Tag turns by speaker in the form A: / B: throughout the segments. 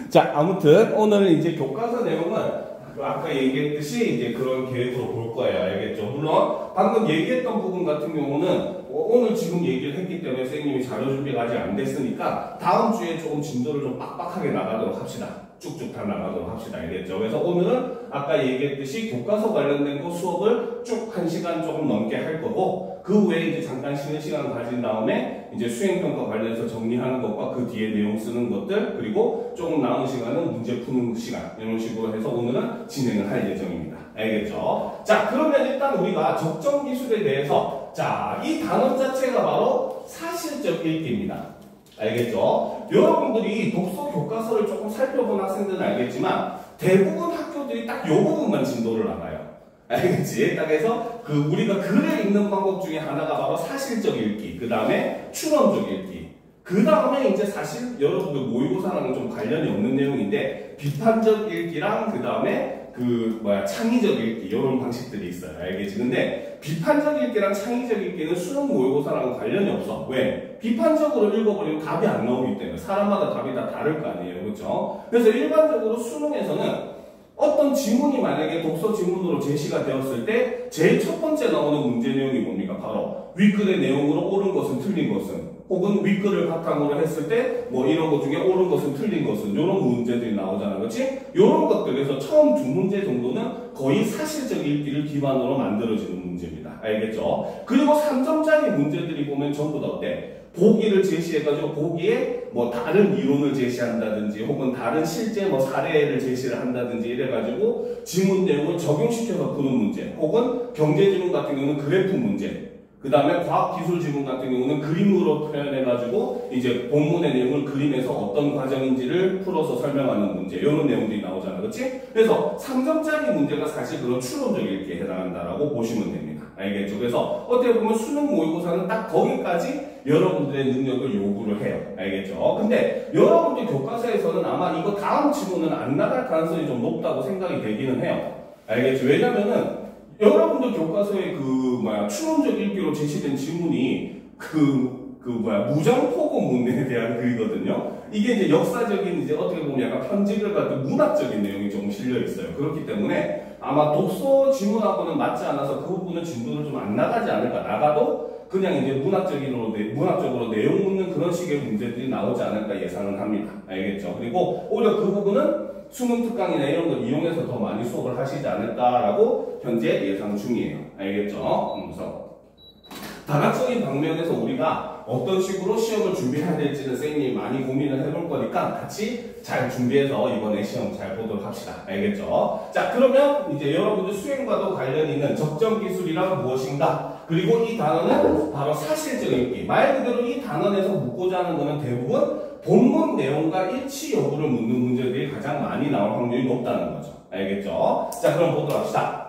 A: 자, 아무튼 오늘 이제 교과서 내용은 아까 얘기했듯이 이제 그런 계획으로 볼 거예요. 알겠죠? 물론 방금 얘기했던 부분 같은 경우는 오늘 지금 얘기를 했기 때문에 선생님이 자료 준비가 아직 안 됐으니까 다음 주에 조금 진도를 좀 빡빡하게 나가도록 합시다. 쭉쭉 다 나가도록 합시다. 알겠죠? 그래서 오늘은 아까 얘기했듯이 교과서 관련된 거 수업을 쭉 1시간 조금 넘게 할 거고, 그 외에 이제 잠깐 쉬는 시간 가진 다음에 이제 수행평가 관련해서 정리하는 것과 그 뒤에 내용 쓰는 것들, 그리고 조금 남은 시간은 문제 푸는 시간, 이런 식으로 해서 오늘은 진행을 할 예정입니다. 알겠죠? 자, 그러면 일단 우리가 적정 기술에 대해서, 자, 이 단어 자체가 바로 사실적 읽기입니다. 알겠죠? 여러분들이 독서 교과서를 조금 살펴본 학생들은 알겠지만 대부분 학교들이 딱 이 부분만 진도를 나가요. 알겠지? 딱 해서 우리가 글을 읽는 방법 중에 하나가 바로 사실적 읽기, 그 다음에 추론적 읽기, 그 다음에 이제 사실 여러분들 모의고사랑은 좀 관련이 없는 내용인데 비판적 읽기랑 그 다음에 창의적 읽기, 이런 방식들이 있어요. 알겠지? 근데 비판적 읽기랑 창의적 읽기는 수능 모의고사랑은 관련이 없어. 왜? 비판적으로 읽어버리면 답이 안 나오기 때문에. 사람마다 답이 다 다를 거 아니에요. 그렇죠? 그래서 일반적으로 수능에서는 어떤 지문이 만약에 독서 지문으로 제시가 되었을 때 제일 첫 번째 나오는 문제 내용이 뭡니까? 바로 윗글의 내용으로 옳은 것은 틀린 것은, 혹은 윗글을 바탕으로 했을 때 뭐 이런 것 중에 옳은 것은 틀린 것은, 이런 문제들이 나오잖아. 그렇지? 이런 것들에서 처음 두 문제 정도는 거의 사실적 읽기를 기반으로 만들어지는 문제입니다. 알겠죠? 그리고 3점짜리 문제들이 보면 전부 다 어때? 보기를 제시해가지고 보기에 뭐 다른 이론을 제시한다든지 혹은 다른 실제 뭐 사례를 제시를 한다든지 이래가지고 지문 내용을 적용시켜서 푸는 문제, 혹은 경제지문 같은 경우는 그래프 문제, 그 다음에 과학기술 지문 같은 경우는 그림으로 표현해가지고 이제 본문의 내용을 그림에서 어떤 과정인지를 풀어서 설명하는 문제, 이런 내용들이 나오잖아. 그렇지? 그래서 3점짜리 문제가 사실 그런 추론적 읽기에 해당한다라고 보시면 됩니다. 알겠죠? 그래서 어떻게 보면 수능 모의고사는 딱 거기까지 여러분들의 능력을 요구를 해요. 알겠죠? 근데 여러분들 교과서에서는 아마 이거 다음 지문은 안 나갈 가능성이 좀 높다고 생각이 되기는 해요. 알겠죠? 왜냐면은 여러분들 교과서에 추론적 읽기로 제시된 지문이 무정포고문에 대한 글이거든요. 이게 이제 역사적인 이제 어떻게 보면 약간 편집을 갖고 문학적인 내용이 조금 실려 있어요. 그렇기 때문에 아마 독서 지문하고는 맞지 않아서 그 부분은 진도를 좀 안 나가지 않을까. 나가도 그냥 이제 문학적으로 내용 묻는 그런 식의 문제들이 나오지 않을까 예상을 합니다. 알겠죠? 그리고 오히려 그 부분은 수능 특강이나 이런 걸 이용해서 더 많이 수업을 하시지 않을까라고 현재 예상 중이에요. 알겠죠? 그래서 다각적인 방면에서 우리가 어떤 식으로 시험을 준비해야 될지는 선생님이 많이 고민을 해볼 거니까 같이 잘 준비해서 이번에 시험 잘 보도록 합시다. 알겠죠? 자, 그러면 이제 여러분들 수행과도 관련이 있는 적정 기술이란 무엇인가? 그리고 이 단어는 바로 사실적 읽기. 말 그대로 이 단원에서 묻고자 하는 것은 대부분 본문 내용과 일치 여부를 묻는 문제들이 가장 많이 나올 확률이 높다는 거죠. 알겠죠? 자, 그럼 보도록 합시다.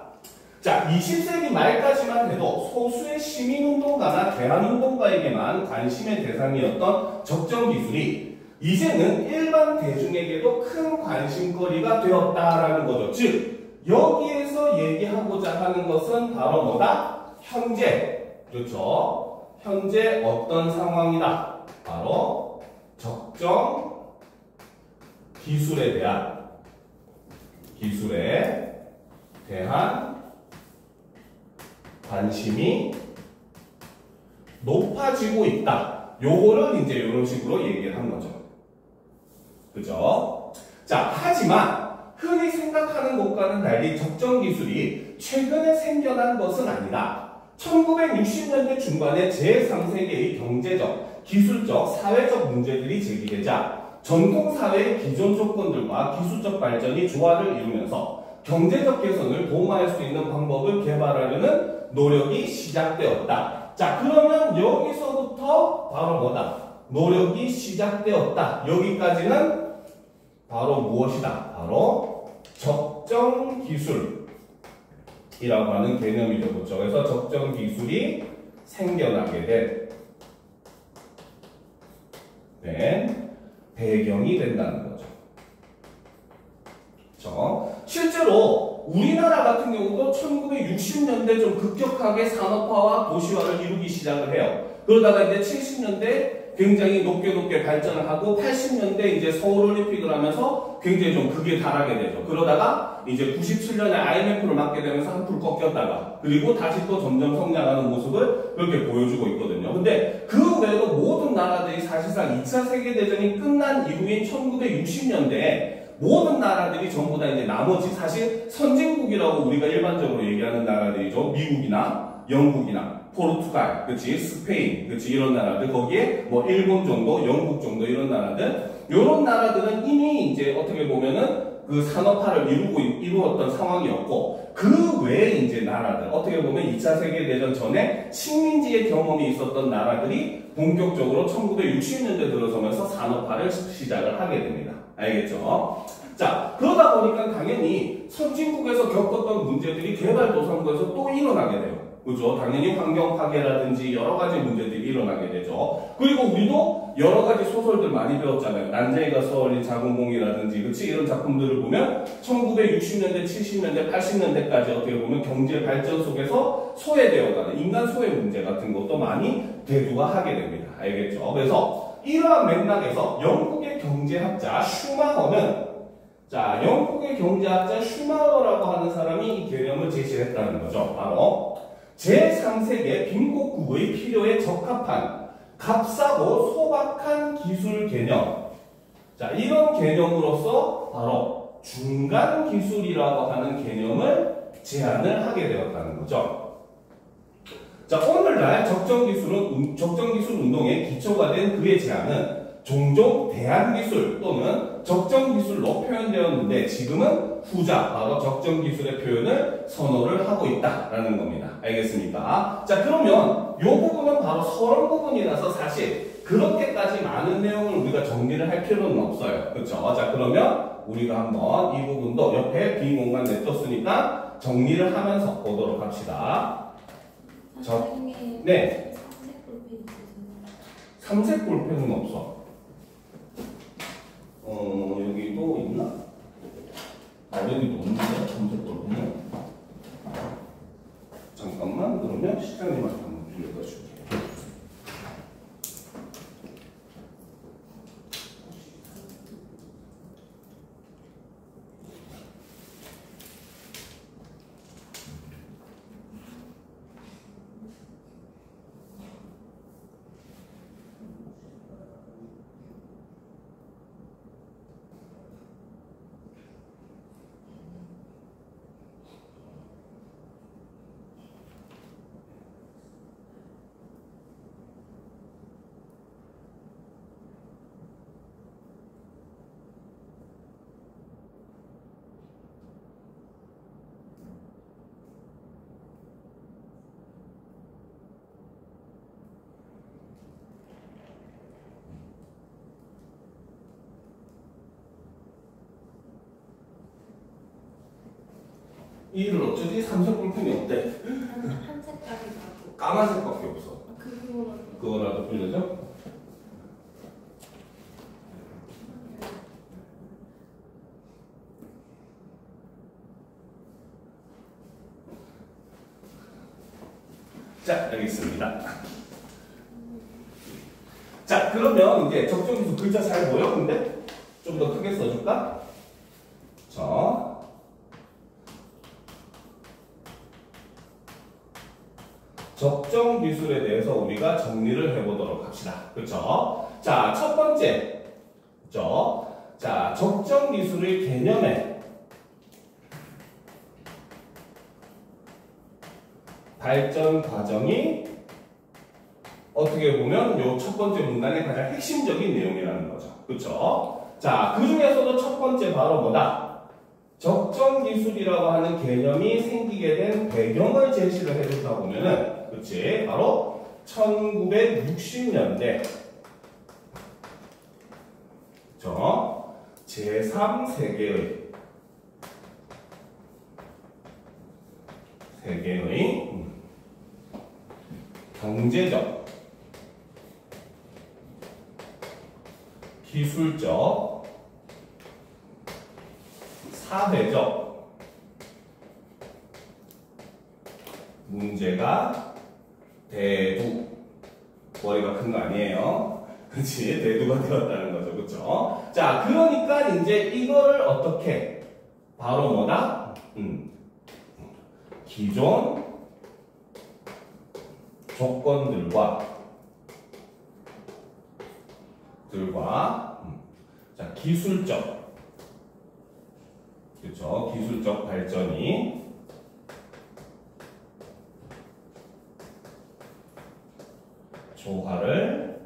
A: 자, 20세기 말까지만 해도 소수의 시민운동가나 대한운동가에게만 관심의 대상이었던 적정 기술이 이제는 일반 대중에게도 큰 관심거리가 되었다라는 거죠. 즉, 여기에서 얘기하고자 하는 것은 바로 뭐다? 현재. 그렇죠? 현재 어떤 상황이다? 바로 적정 기술에 대한 관심이 높아지고 있다. 요거를 이제 이런 식으로 얘기를 한 거죠. 그죠? 자, 하지만 흔히 생각하는 것과는 달리 적정 기술이 최근에 생겨난 것은 아니다. 1960년대 중반에 제3세계의 경제적, 기술적, 사회적 문제들이 제기되자 전통사회의 기존 조건들과 기술적 발전이 조화를 이루면서 경제적 개선을 도모할 수 있는 방법을 개발하려는 노력이 시작되었다. 자, 그러면 여기서부터 바로 뭐다? 노력이 시작되었다. 여기까지는 바로 무엇이다? 바로 적정 기술이라고 하는 개념이죠. 그렇죠? 그래서 적정 기술이 생겨나게 된 배경이 된다는 거죠. 그렇죠? 실제로 우리나라 같은 경우도 1960년대 좀 급격하게 산업화와 도시화를 이루기 시작을 해요. 그러다가 이제 70년대 굉장히 높게 발전을 하고 80년대 이제 서울올림픽을 하면서 굉장히 좀 극에 달하게 되죠. 그러다가 이제 97년에 IMF를 맞게 되면서 한풀 꺾였다가 그리고 다시 또 점점 성장하는 모습을 그렇게 보여주고 있거든요. 근데 그 외에도 모든 나라들이 사실상 2차 세계대전이 끝난 이후인 1960년대에 모든 나라들이 전부 다 이제 나머지 사실 선진국이라고 우리가 일반적으로 얘기하는 나라들이죠. 미국이나 영국이나 포르투갈, 그치, 스페인, 그치, 이런 나라들, 거기에 뭐 일본 정도, 영국 정도 이런 나라들, 이런 나라들은 이미 이제 어떻게 보면은 그 산업화를 이루었던 상황이었고, 그 외에 이제 나라들, 어떻게 보면 2차 세계대전 전에 식민지의 경험이 있었던 나라들이 본격적으로 1960년대 들어서면서 산업화를 시작을 하게 됩니다. 알겠죠? 자, 그러다 보니까 당연히 선진국에서 겪었던 문제들이 개발도상국에서 또 일어나게 돼요. 그죠? 당연히 환경 파괴라든지 여러 가지 문제들이 일어나게 되죠. 그리고 우리도 여러 가지 소설들 많이 배웠잖아요. 난쟁이가 쏘아올린 작은 공이라든지, 그치? 이런 작품들을 보면 1960년대, 70년대, 80년대까지 어떻게 보면 경제 발전 속에서 소외되어가는 인간 소외 문제 같은 것도 많이 대두가 하게 됩니다. 알겠죠? 그래서 이러한 맥락에서 영국의 경제학자 슈마허는 자, 영국의 경제학자 슈마허라고 하는 사람이 이 개념을 제시했다는 거죠. 바로 제3세계 빈곤국의 필요에 적합한 값싸고 소박한 기술 개념. 자, 이런 개념으로서 바로 중간 기술이라고 하는 개념을 제안을 하게 되었다는 거죠. 자, 오늘날 적정기술 운동의 기초가 된 그의 제안은 종종 대안기술 또는 적정기술로 표현되었는데 지금은 후자, 바로 적정기술의 표현을 선호를 하고 있다라는 겁니다. 알겠습니까? 자, 그러면 이 부분은 바로 서론 부분이라서 사실 그렇게까지 많은 내용을 우리가 정리를 할 필요는 없어요. 그렇죠? 자, 그러면 우리가 한번 이 부분도 옆에 빈 공간 냅뒀으니까 정리를 하면서 보도록 합시다. 네. 삼색 볼펜은 없어. 여기도 있나? 여기도 없는데, 삼색 볼펜은? 잠깐만, 그러면 시장님한테 한번 빌려다 줄게. 이를 어쩌지? 삼색 볼펜이 없대.
B: 한 색깔이 나고
A: 까만색밖에 없어. 그거라도 빌려줘? 자, 여기 있습니다. 자, 그러면 이제 적정기술 글자 잘 보여? 근데 좀 더 크게 써줄까? 자. 적정 기술에 대해서 우리가 정리를 해보도록 합시다. 그렇죠? 자, 첫 번째, 그렇죠? 자, 적정 기술의 개념에 발전 과정이 어떻게 보면 요 첫 번째 문단의 가장 핵심적인 내용이라는 거죠. 그렇죠? 자, 그 중에서도 첫 번째 바로 뭐다? 적정 기술이라고 하는 개념이 생기게 된 배경을 제시를 해주다 보면은 그치? 바로 1960년대 제3세계의 경제적, 기술적, 사회적 문제가 대두, 머리가 큰 거 아니에요. 그치? 대두가 되었다는 거죠. 그쵸? 자, 그러니까 이제 이거를 어떻게? 바로 뭐다? 기존 조건들과 자, 기술적, 그쵸? 기술적 발전이 조화를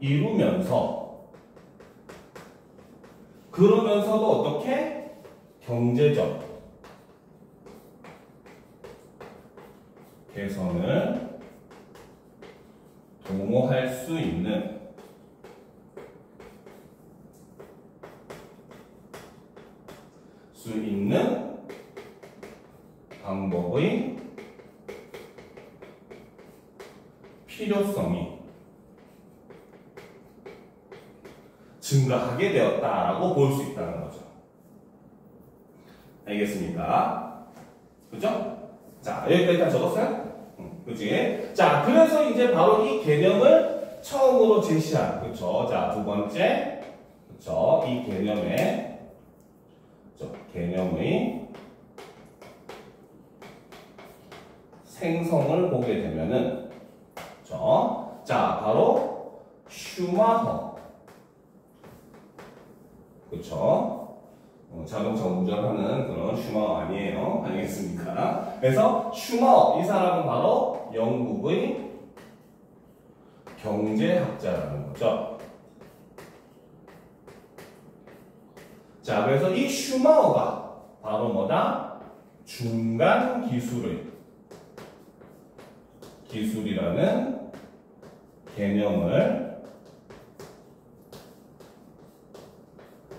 A: 이루면서 그러면서도 어떻게? 경제적 개선을 도모할 수 있는 방법의 필요성이 증가하게 되었다라고 볼 수 있다는 거죠. 알겠습니까? 그죠? 자, 여기까지 다 적었어요? 그치? 자, 그래서 이제 바로 이 개념을 처음으로 제시한, 그쵸? 자, 두 번째, 그쵸? 이 개념의 생성을 보게 되면은, 그쵸? 자, 바로 슈마허, 그쵸? 자동차 운전하는 그런 슈마허 아니에요. 알겠습니까? 그래서 슈마허, 이 사람은 바로 영국의 경제학자라는 거죠. 자, 그래서 이 슈마허가 바로 뭐다? 중간 기술이라는 개념을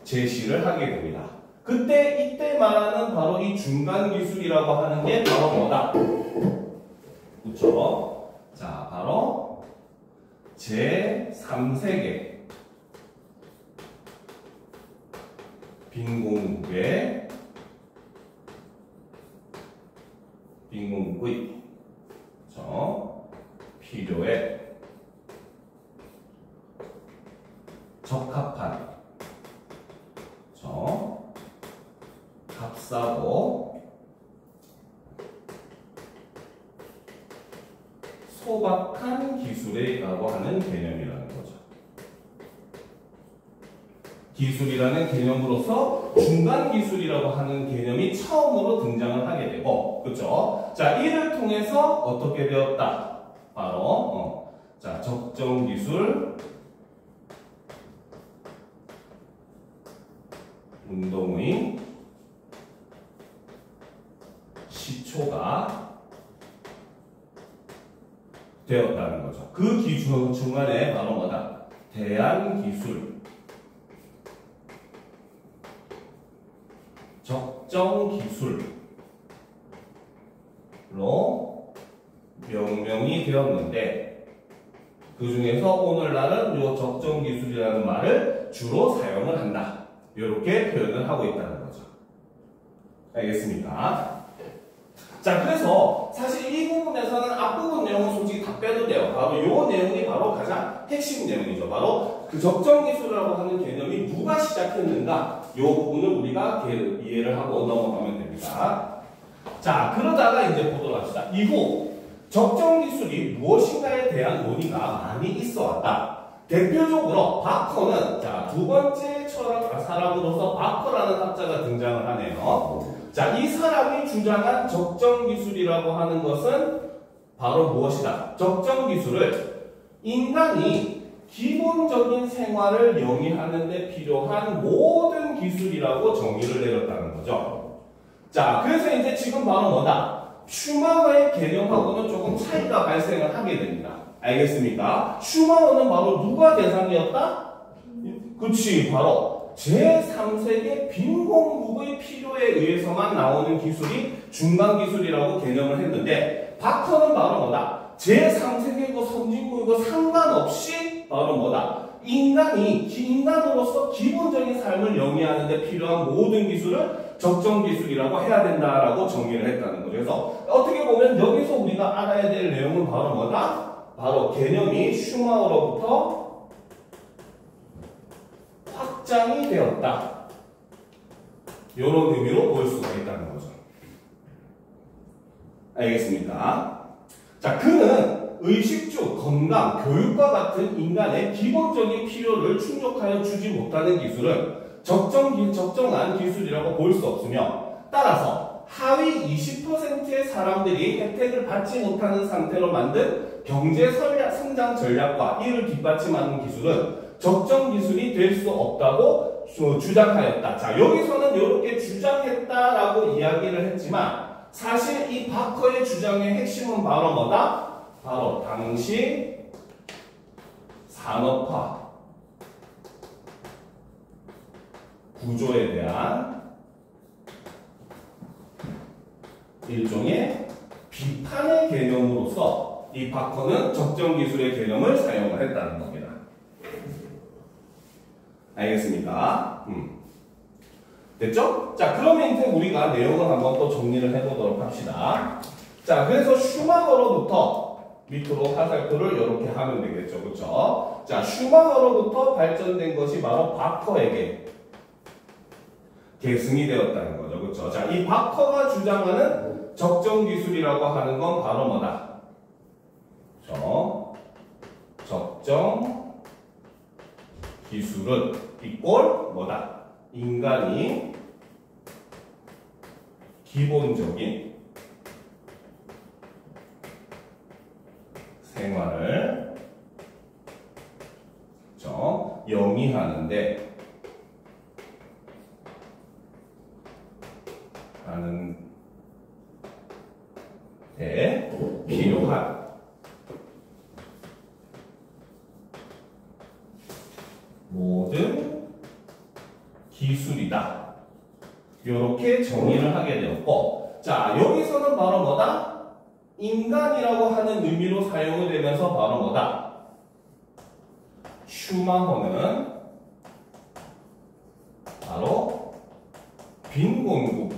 A: 제시를 하게 됩니다. 이때 말하는 바로 이 중간 기술이라고 하는 게 바로 뭐다? 그쵸? 자, 바로 제3세계 빈공국의 필요에 적합한 값싸고 소박한 기술이라고 하는 개념이라는 거죠. 기술이라는 개념으로서 중간 기술이라고 하는 개념이 처음으로 등장을 하게 되고, 그렇죠? 자, 이를 통해서 어떻게 되었다? 바로 자, 적정 기술 운동의 시초가 되었다는 거죠. 그 기준 중간에 바로 뭐다? 대안기술, 적정기술로 명명이 되었는데, 그 중에서 오늘날은 이 적정기술이라는 말을 주로 사용을 한다. 이렇게 표현을 하고 있다는 거죠. 알겠습니까? 자, 그래서 사실 이 부분에서는 앞부분 내용은 솔직히 다 빼도 돼요. 바로 이 내용이 바로 가장 핵심 내용이죠. 바로 그 적정기술이라고 하는 개념이 누가 시작했는가, 이 부분을 우리가 이해를 하고 넘어가면 됩니다. 자, 그러다가 이제 보도록 합시다. 이후 적정기술이 무엇인가에 대한 논의가 많이 있어 왔다. 대표적으로 바커는, 자, 두 번째 철학 사람으로서 바커라는 학자가 등장을 하네요. 자, 이 사람이 주장한 적정기술이라고 하는 것은 바로 무엇이다? 적정기술을 인간이 기본적인 생활을 영위하는 데 필요한 모든 기술이라고 정의를 내렸다는 거죠. 자, 그래서 이제 지금 바로 뭐다? 슈마허의 개념하고는 조금 차이가 발생을 하게 됩니다. 알겠습니까? 슈마허는 바로 누가 대상이었다? 그치, 바로 제3세계 빈공국의 필요에 의해서만 나오는 기술이 중간기술이라고 개념을 했는데, 바커는 바로 뭐다? 제3세계고 선진국이고 상관없이 바로 뭐다? 인간으로서 기본적인 삶을 영위하는 데 필요한 모든 기술을 적정기술이라고 해야 된다라고 정의를 했다는 거죠. 그래서 어떻게 보면 여기서 우리가 알아야 될 내용은 바로 뭐다? 바로 개념이 슈마우로부터 확장이 되었다. 이런 의미로 볼 수가 있다는 거죠. 알겠습니까? 자, 그는 의식주, 건강, 교육과 같은 인간의 기본적인 필요를 충족하여 주지 못하는 기술은 적정한 기술이라고 볼 수 없으며, 따라서 하위 20%의 사람들이 혜택을 받지 못하는 상태로 만든 경제 성장 전략과 이를 뒷받침하는 기술은 적정 기술이 될 수 없다고 주장하였다. 자, 여기서는 이렇게 주장했다라고 이야기를 했지만 사실 이 바커의 주장의 핵심은 바로 뭐다? 바로 당시 산업화 구조에 대한 일종의 비판의 개념으로서 이 바커는 적정 기술의 개념을 사용을 했다는 겁니다. 알겠습니까? 됐죠? 자, 그러면 이제 우리가 내용을 한번 또 정리를 해보도록 합시다. 자, 그래서 슈마허로부터 밑으로 화살표를 이렇게 하면 되겠죠. 그렇죠? 자, 슈마허로부터 발전된 것이 바로 바커에게 계승이 되었다는 거죠. 그렇죠? 자, 이 바커가 주장하는 적정 기술이라고 하는 건 바로 뭐다? 적정 기술은 이꼴 뭐다? 인간이 기본적인 생활을 영위하는데 필요한 모든 기술이다. 이렇게 정의를 하게 되었고, 자, 여기서는 바로 뭐다? 인간이라고 하는 의미로 사용이 되면서 바로 뭐다? 슈마허는 바로 빈곤국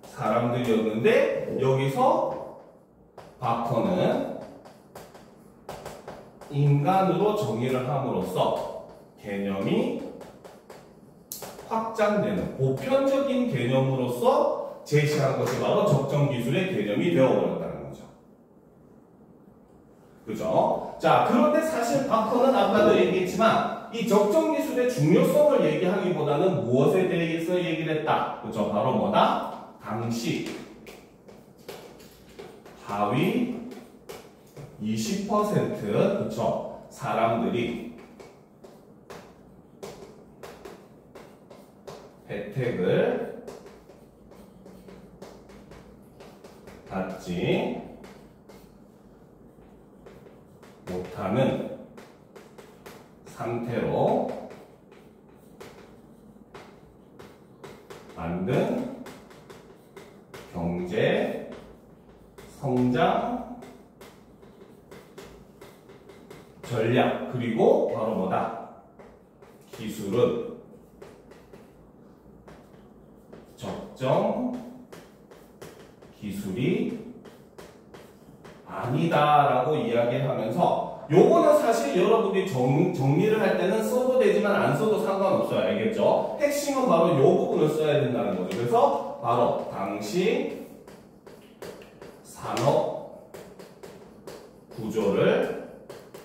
A: 사람들이었는데, 여기서 바커는 인간으로 정의를 함으로써 개념이 확장되는 보편적인 개념으로서 제시한 것이 바로 적정 기술의 개념이 되어버렸다는 거죠. 그죠? 자, 그런데 사실 바커는 아까도 얘기했지만 이 적정 기술의 중요성을 얘기하기보다는 무엇에 대해서 얘기를 했다? 그죠? 바로 뭐다? 당시 하위 20% 그쵸? 사람들이 혜택을 받지 못하는 상태로 만든 경제 성장 전략 그리고 바로 뭐다? 기술은 적정 기술이 아니다라고 이야기하면서 요거는 사실 여러분들이 정리를 할 때는 써도 되지만 안 써도 상관없어요. 알겠죠? 핵심은 바로 요 부분을 써야 된다는 거죠. 그래서 바로 당시 산업 구조를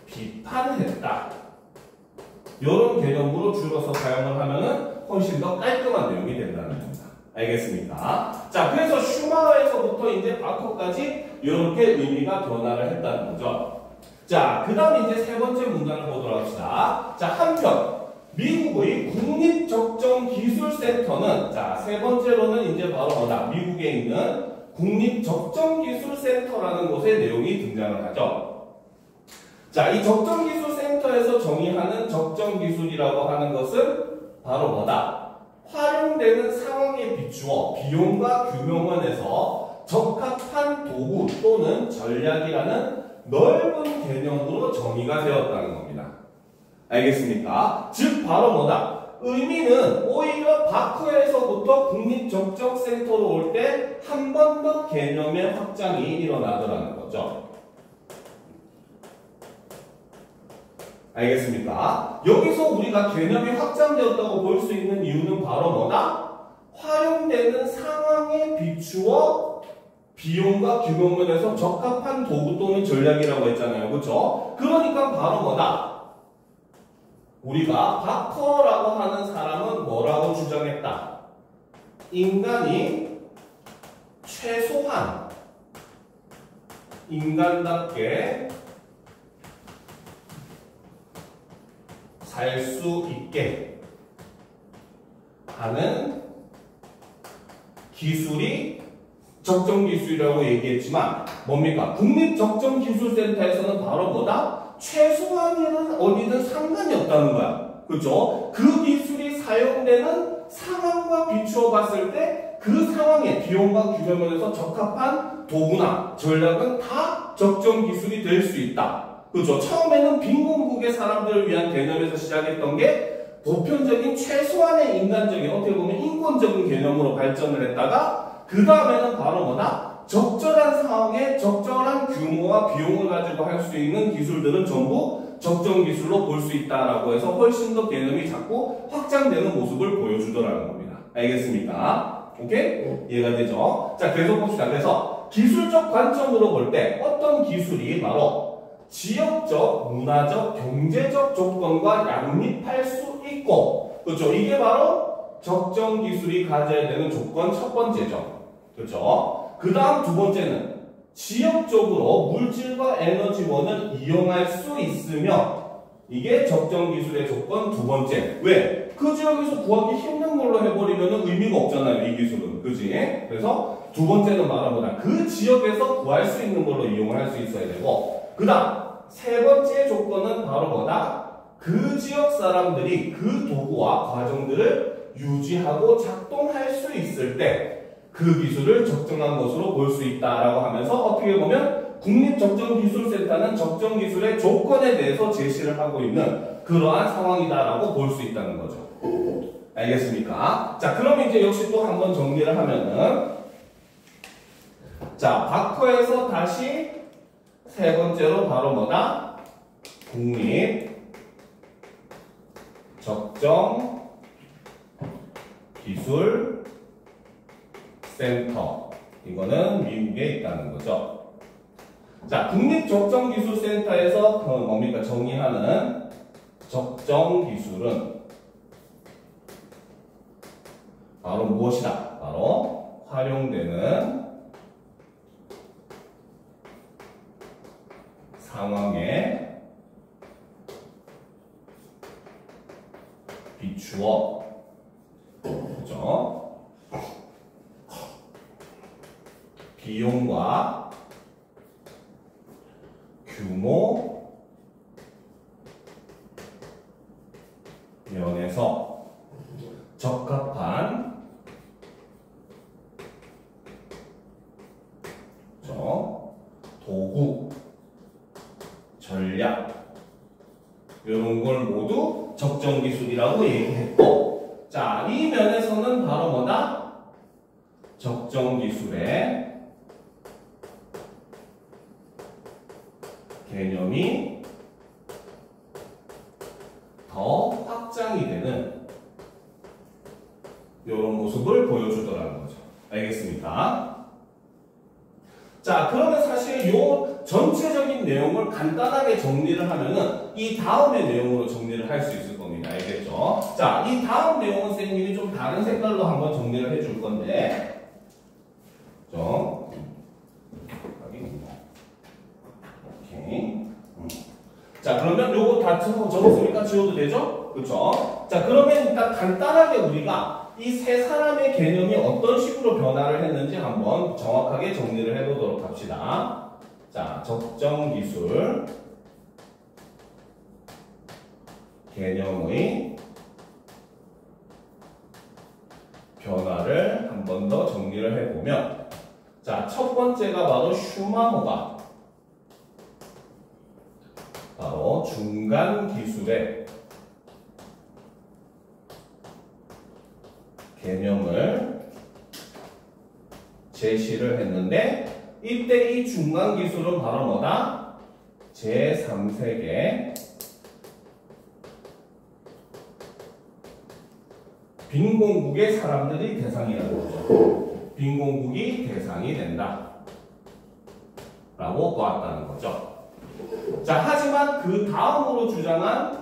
A: 비판했다. 이런 개념으로 줄여서 사용을 하면은 훨씬 더 깔끔한 내용이 된다는 겁니다. 알겠습니까? 자, 그래서 슈마허에서부터 이제 바커까지 이렇게 의미가 변화를 했다는 거죠. 자, 그 다음에 이제 세 번째 문장을 보도록 합시다. 자, 한편 미국의 국립적정기술센터는 자, 세 번째로는 이제 바로 뭐다? 미국에 있는 국립적정기술센터라는 곳의 내용이 등장을 하죠. 자, 이 적정기술센터에서 정의하는 적정기술이라고 하는 것은 바로 뭐다? 활용되는 상황에 비추어 비용과 규모만 해서 적합한 도구 또는 전략이라는 넓은 개념으로 정의가 되었다는 겁니다. 알겠습니까? 즉 바로 뭐다? 의미는 오히려 바크에서부터 국립적정센터로 올 때 한 번 더 개념의 확장이 일어나더라는 거죠. 알겠습니까? 여기서 우리가 개념이 확장되었다고 볼 수 있는 이유는 바로 뭐다? 활용되는 상황에 비추어 비용과 규모면에서 적합한 도구 또는 전략이라고 했잖아요. 그렇죠? 그러니까 바로 뭐다? 우리가 바커라고 하는 사람은 뭐라고 주장했다? 인간이 최소한 인간답게 살 수 있게 하는 기술이 적정기술이라고 얘기했지만 뭡니까? 국립적정기술센터에서는 바로 뭐다? 최소한이든 어디든 상관이 없다는 거야. 그렇죠? 그 기술이 사용되는 상황과 비추어 봤을 때 그 상황에 비용과 규모면에서 적합한 도구나 전략은 다 적정기술이 될 수 있다. 그렇죠? 처음에는 빈곤국의 사람들을 위한 개념에서 시작했던 게 보편적인 최소한의 인간적인 어떻게 보면 인권적인 개념으로 발전을 했다가 그 다음에는 바로 뭐다? 적절한 상황에 적절한 규모와 비용을 가지고 할 수 있는 기술들은 전부 적정기술로 볼 수 있다라고 해서 훨씬 더 개념이 자꾸 확장되는 모습을 보여주더라는 겁니다. 알겠습니까? 오케이? 이해가 되죠? 자, 계속 봅시다. 그래서 기술적 관점으로 볼 때 어떤 기술이 바로 지역적, 문화적, 경제적 조건과 양립할 수 있고, 그렇죠? 이게 바로 적정 기술이 가져야 되는 조건 첫 번째죠. 그렇죠? 그 다음 두 번째는 지역적으로 물질과 에너지원을 이용할 수 있으며 이게 적정 기술의 조건 두 번째. 왜? 그 지역에서 구하기 힘든 걸로 해버리면 의미가 없잖아요. 이 기술은. 그지? 그래서 두 번째는 말하보다 그 지역에서 구할 수 있는 걸로 이용을 할 수 있어야 되고 그 다음 세 번째 조건은 바로 뭐다? 그 지역 사람들이 그 도구와 과정들을 유지하고 작동할 수 있을 때 그 기술을 적정한 것으로 볼 수 있다라고 하면서 어떻게 보면 국립적정기술센터는 적정기술의 조건에 대해서 제시를 하고 있는 그러한 상황이다라고 볼 수 있다는 거죠. 알겠습니까? 자, 그럼 이제 역시 또 한번 정리를 하면은 자, 바커에서 다시 세 번째로 바로 뭐다? 국립적정기술센터. 이거는 미국에 있다는 거죠. 자, 국립적정기술센터에서 뭡니까? 정의하는 적정기술은 바로 무엇이다? 바로 활용되는 상황에 비추어, 그죠? 비용과 규모 면에서 적합한 도구, 전략 이런 걸 모두 적정기술이라고 얘기했고 자, 이 면에서는 바로 뭐다? 적정기술의 개념이 더 확장이 되는 이런 모습을 보여주더라는 거죠. 알겠습니까? 자, 그러면 사실 이 전체적인 내용을 간단하게 정리를 하면은 이 다음의 내용으로 정리를 할 수 있을 겁니다. 알겠죠? 자, 이 다음 내용은 선생님이 좀 다른 색깔로 한번 정리를 해줄 건데, 오케이. 자, 그러면 요거 다 적었으니까 지워도 되죠? 그쵸? 자, 그러면 일단 간단하게 우리가 이 세 사람의 개념이 어떤 식으로 변화를 했는지 한번 정확하게 정리를 해보도록 합시다. 자, 적정기술 개념의 변화를 한 번 더 정리를 해보면 자, 첫 번째가 바로 슈마허가 바로 중간 기술의 개념을 제시를 했는데 이때 이 중간 기술은 바로 뭐다? 제3세계 빈공국의 사람들이 대상이라는 거죠. 빈공국이 대상이 된다 라고 보았다는 거죠. 자, 하지만 그 다음으로 주장한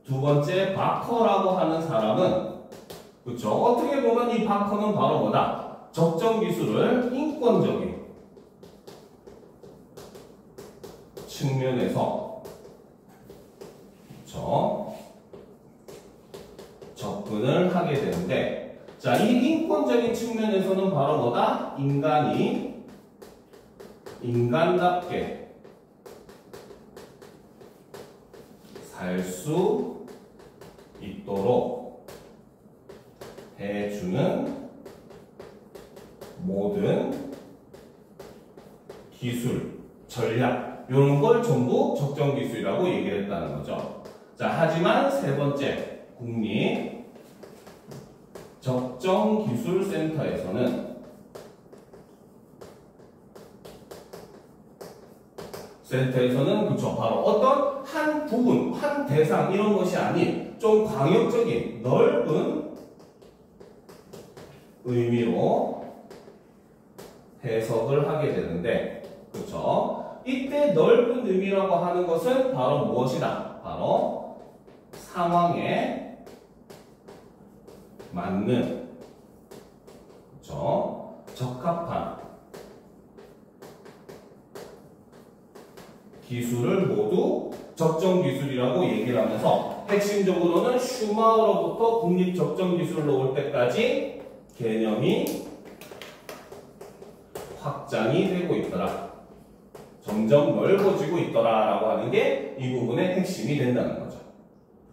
A: 두 번째 바커라고 하는 사람은 그렇죠. 어떻게 보면 이 바커는 바로 뭐다? 적정 기술을 인권적인 측면에서 그렇죠. 접근을 하게 되는데 자, 이 인권적인 측면에서는 바로 뭐다? 인간이 인간답게 살 수 있도록 해주는 모든 기술, 전략 이런 걸 전부 적정 기술이라고 얘기를 했다는 거죠. 자, 하지만 세 번째 국립 적정기술센터에서는 그쵸, 바로 어떤 한 부분, 한 대상 이런 것이 아닌 좀 광역적인 넓은 의미로 해석을 하게 되는데, 그쵸? 이때 넓은 의미라고 하는 것은 바로 무엇이다? 바로 상황에 맞는, 그쵸? 적합한 기술을 모두 적정 기술이라고 얘기를 하면서 핵심적으로는 슈마우로부터 국립 적정 기술로 올 때까지 개념이 확장이 되고 있더라. 점점 넓어지고 있더라라고 하는 게 이 부분의 핵심이 된다는 거죠.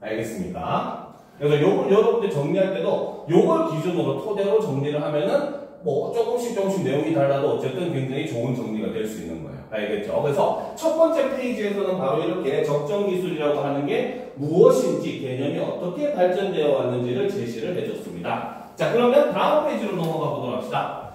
A: 알겠습니까? 그래서 요걸 여러분들 정리할 때도 요걸 기준으로 토대로 정리를 하면은 뭐 조금씩 내용이 달라도 어쨌든 굉장히 좋은 정리가 될 수 있는 거예요. 알겠죠? 그래서 첫 번째 페이지에서는 바로 이렇게 적정기술이라고 하는 게 무엇인지 개념이 어떻게 발전되어 왔는지를 제시를 해줬습니다. 자, 그러면 다음 페이지로 넘어가 보도록 합시다.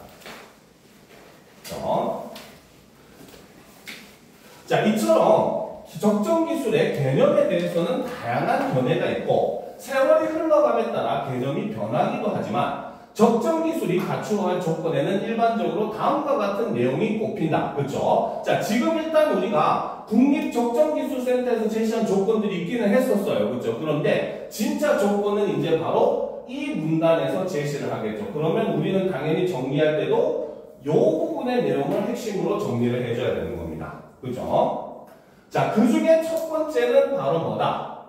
A: 자, 이처럼 적정기술의 개념에 대해서는 다양한 견해가 있고 세월이 흘러감에 따라 개념이 변하기도 하지만 적정기술이 갖추어야 할 조건에는 일반적으로 다음과 같은 내용이 꼽힌다. 그렇죠? 자, 지금 일단 우리가 국립적정기술센터에서 제시한 조건들이 있기는 했었어요. 그렇죠? 그런데 진짜 조건은 이제 바로 이 문단에서 제시를 하겠죠. 그러면 우리는 당연히 정리할 때도 이 부분의 내용을 핵심으로 정리를 해줘야 되는 겁니다. 그렇죠? 자, 그 중에 첫 번째는 바로 뭐다?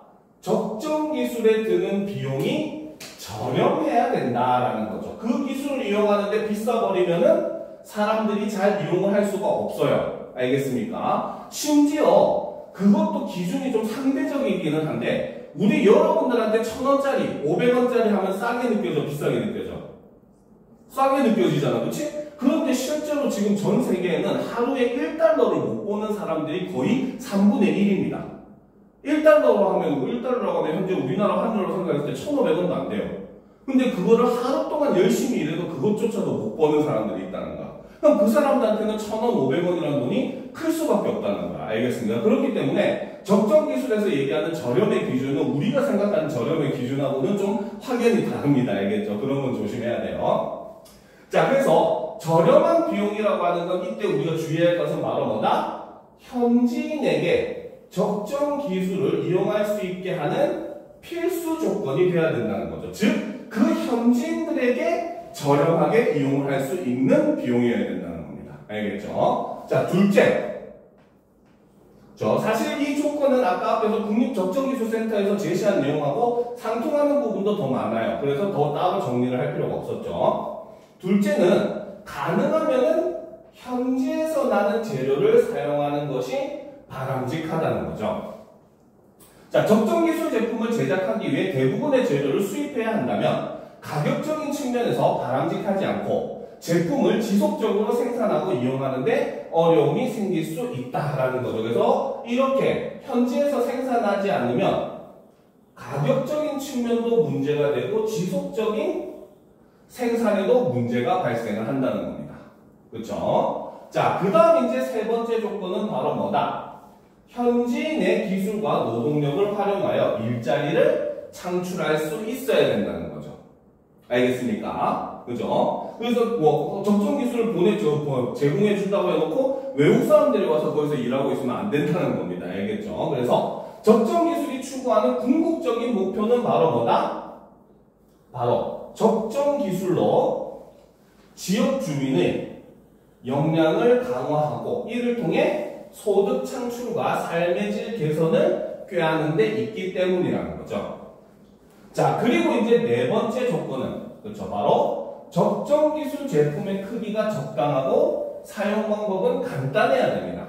A: 적정기술에 드는 비용이 저렴해야 된다라는 거죠. 그 기술을 이용하는데 비싸버리면은 사람들이 잘 이용을 할 수가 없어요. 알겠습니까? 심지어 그것도 기준이 좀 상대적이기는 한데 우리 여러분들한테 1,000원짜리, 500원짜리 하면 싸게 느껴져, 비싸게 느껴져? 싸게 느껴지잖아, 그렇지? 그런데 실제로 지금 전 세계에는 하루에 1달러를 못 버는 사람들이 거의 3분의 1입니다. 1달러로 하면, 1달러라고 하면 현재 우리나라 환율로 생각했을 때 1,500원도 안 돼요. 근데 그거를 하루 동안 열심히 일해도 그것조차도 못 버는 사람들이 있다는 거야. 그럼 그 사람들한테는 1,000원, 500원이라는 돈이 클 수밖에 없다는 거야. 알겠습니까? 그렇기 때문에 적정기술에서 얘기하는 저렴의 기준은 우리가 생각하는 저렴의 기준하고는 좀 확연히 다릅니다. 알겠죠? 그런 건 조심해야 돼요. 자, 그래서 저렴한 비용이라고 하는 건 이때 우리가 주의해야 할 것은 바로 뭐다? 현지인에게 적정 기술을 이용할 수 있게 하는 필수 조건이 돼야 된다는 거죠. 즉, 그 현지인들에게 저렴하게 이용을 할 수 있는 비용이어야 된다는 겁니다. 알겠죠? 자, 둘째. 사실 이 조건은 아까 앞에서 국립적정기술센터에서 제시한 내용하고 상통하는 부분도 더 많아요. 그래서 더 따로 정리를 할 필요가 없었죠. 둘째는 가능하면은 현지에서 나는 재료를 사용하는 것이 바람직하다는 거죠. 자, 적정기술 제품을 제작하기 위해 대부분의 재료를 수입해야 한다면 가격적인 측면에서 바람직하지 않고 제품을 지속적으로 생산하고 이용하는데 어려움이 생길 수 있다라는 거죠. 그래서 이렇게 현지에서 생산하지 않으면 가격적인 측면도 문제가 되고 지속적인 생산에도 문제가 발생을 한다는 겁니다. 그렇죠? 자, 그 다음 이제 세 번째 조건은 바로 뭐다? 현지 내 기술과 노동력을 활용하여 일자리를 창출할 수 있어야 된다는 거죠. 알겠습니까? 그죠? 그래서 뭐 적정 기술을 제공해 준다고 해놓고 외국 사람들이 와서 거기서 일하고 있으면 안 된다는 겁니다. 알겠죠? 그래서 적정 기술이 추구하는 궁극적인 목표는 바로 뭐다? 바로 적정 기술로 지역 주민의 역량을 강화하고 이를 통해 소득 창출과 삶의 질 개선을 꾀하는 데 있기 때문이라는 거죠. 자, 그리고 이제 네 번째 조건은 그렇죠. 바로 적정 기술 제품의 크기가 적당하고 사용 방법은 간단해야 됩니다.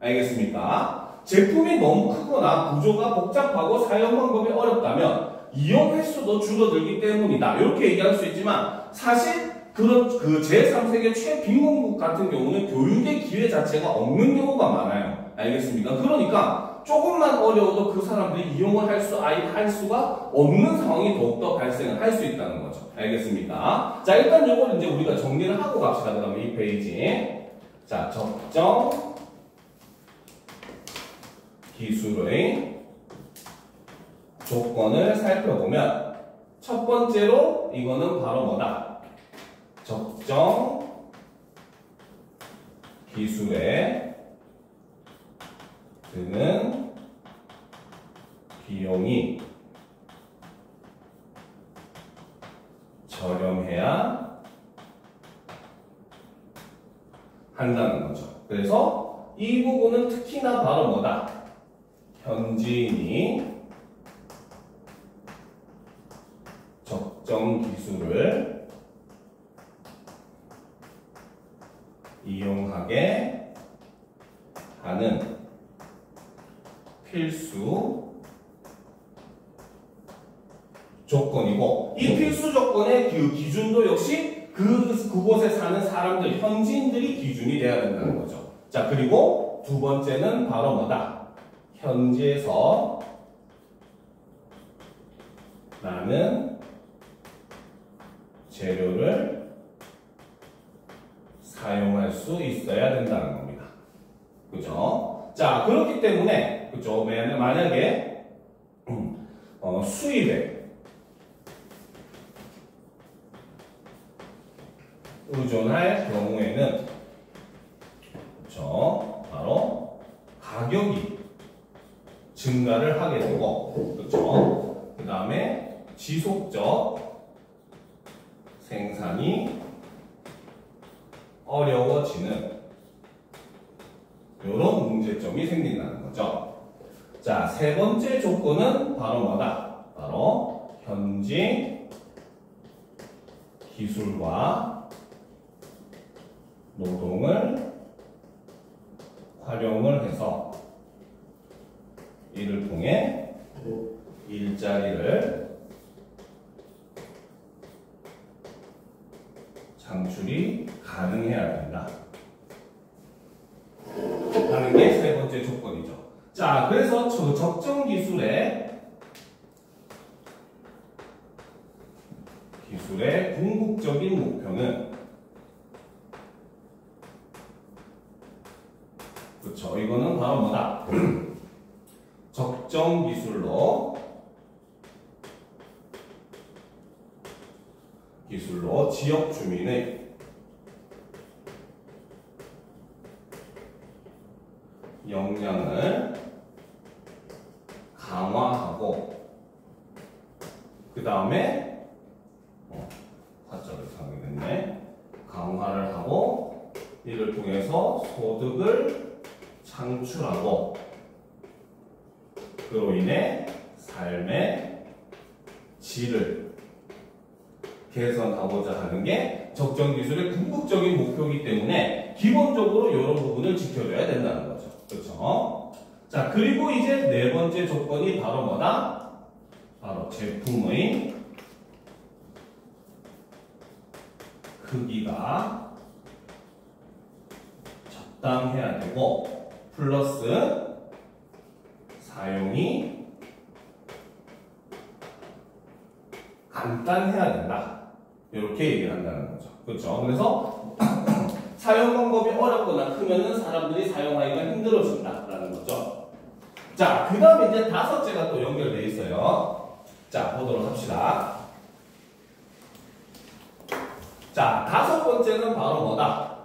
A: 알겠습니까? 제품이 너무 크거나 구조가 복잡하고 사용 방법이 어렵다면 이용 횟수도 줄어들기 때문이다. 이렇게 얘기할 수 있지만 사실 그런 그 제3세계 최빈곤국 같은 경우는 교육의 기회 자체가 없는 경우가 많아요. 알겠습니까? 그러니까 조금만 어려워도 그 사람들이 이용을 할 수가 없는 상황이 더욱더 발생을 할 수 있다는 거죠. 알겠습니까? 자, 일단 이걸 이제 우리가 정리를 하고 갑시다. 그러면 이 페이지. 자, 적정 기술의 조건을 살펴보면 첫 번째로 이거는 바로 뭐다? 적정 기술에 드는 비용이 저렴해야 한다는 거죠. 그래서 이 부분은 특히나 바로 뭐다? 현지인이 적정 기술을 이용하게 하는 필수 조건이고 이 필수 조건의 그 기준도 역시 그곳에 사는 사람들, 현지인들이 기준이 돼야 된다는 거죠. 자, 그리고 두 번째는 바로 뭐다? 현지에서 나는 재료를 사용할 수 있어야 된다는 겁니다. 그죠? 자, 그렇기 때문에, 그죠? 만약에, 수입에 의존할 경우에는, 그죠? 바로 가격이 증가를 하게 되고, 그죠? 그 다음에 지속적 생산이 어려워지는 이런 문제점이 생긴다는 거죠. 자, 세 번째 조건은 바로 뭐다? 바로 현지 기술과 노동을 활용을 해서 이를 통해 일자리를 창출이 가능해야 된다 하는 게 세 번째 조건이죠. 자, 그래서 적정 기술의 궁극적인 목표는 그렇죠. 이거는 바로 뭐다? 적정 기술로 지역 주민의 역량을 강화하고 그 다음에 화자를 사용했네. 강화를 하고 이를 통해서 소득을 창출하고 그로 인해 삶의 질을 개선하고자 하는 게 적정 기술의 궁극적인 목표이기 때문에 기본적으로 이런 부분을 지켜줘야 된다는 거죠. 그렇죠? 자, 그리고 이제 네 번째 조건이 바로 뭐다? 바로 제품의 크기가 적당해야 되고 플러스 사용이 간단해야 된다. 이렇게 얘기를 한다는 거죠. 그렇죠? 그래서 사용 방법이 어렵거나 크면은 사람들이 사용하기가 힘들어진다라는 거죠. 자, 그 다음에 이제 다섯째가 또 연결되어 있어요. 자, 보도록 합시다. 자, 다섯 번째는 바로 뭐다?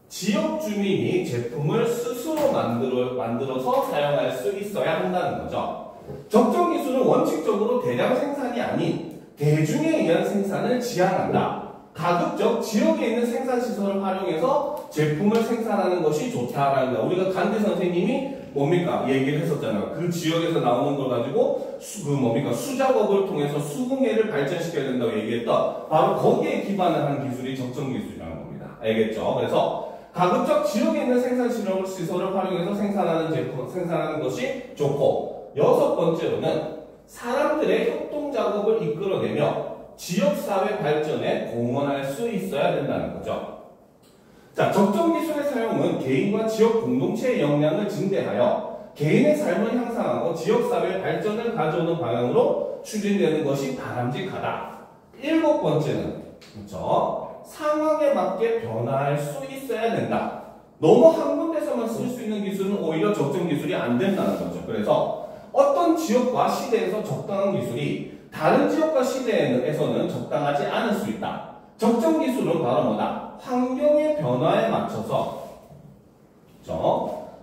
A: 지역 주민이 제품을 스스로 만들어서 사용할 수 있어야 한다는 거죠. 적정 기술은 원칙적으로 대량 생산이 아닌 대중에 의한 생산을 지향한다. 가급적 지역에 있는 생산시설을 활용해서 제품을 생산하는 것이 좋다라는 거. 우리가 간디 선생님이 뭡니까? 얘기를 했었잖아요. 그 지역에서 나오는 걸 가지고 수작업을 통해서 수공예를 발전시켜야 된다고 얘기했던 바로 거기에 기반을 한 기술이 적정 기술이라는 겁니다. 알겠죠? 그래서 가급적 지역에 있는 생산시설을 활용해서 생산하는 것이 좋고, 여섯 번째로는 사람들의 협동 작업을 이끌어내며 지역사회 발전에 공헌할 수 있어야 된다는 거죠. 자, 적정 기술의 사용은 개인과 지역 공동체의 역량을 증대하여 개인의 삶을 향상하고 지역사회 발전을 가져오는 방향으로 추진되는 것이 바람직하다. 일곱 번째는, 그렇죠? 상황에 맞게 변화할 수 있어야 된다. 너무 한 군데서만 쓸 수 있는 기술은 오히려 적정 기술이 안 된다는 거죠. 그래서 어떤 지역과 시대에서 적당한 기술이 다른 지역과 시대에서는 적당하지 않을 수 있다. 적정 기술은 바로 뭐다? 환경의 변화에 맞춰서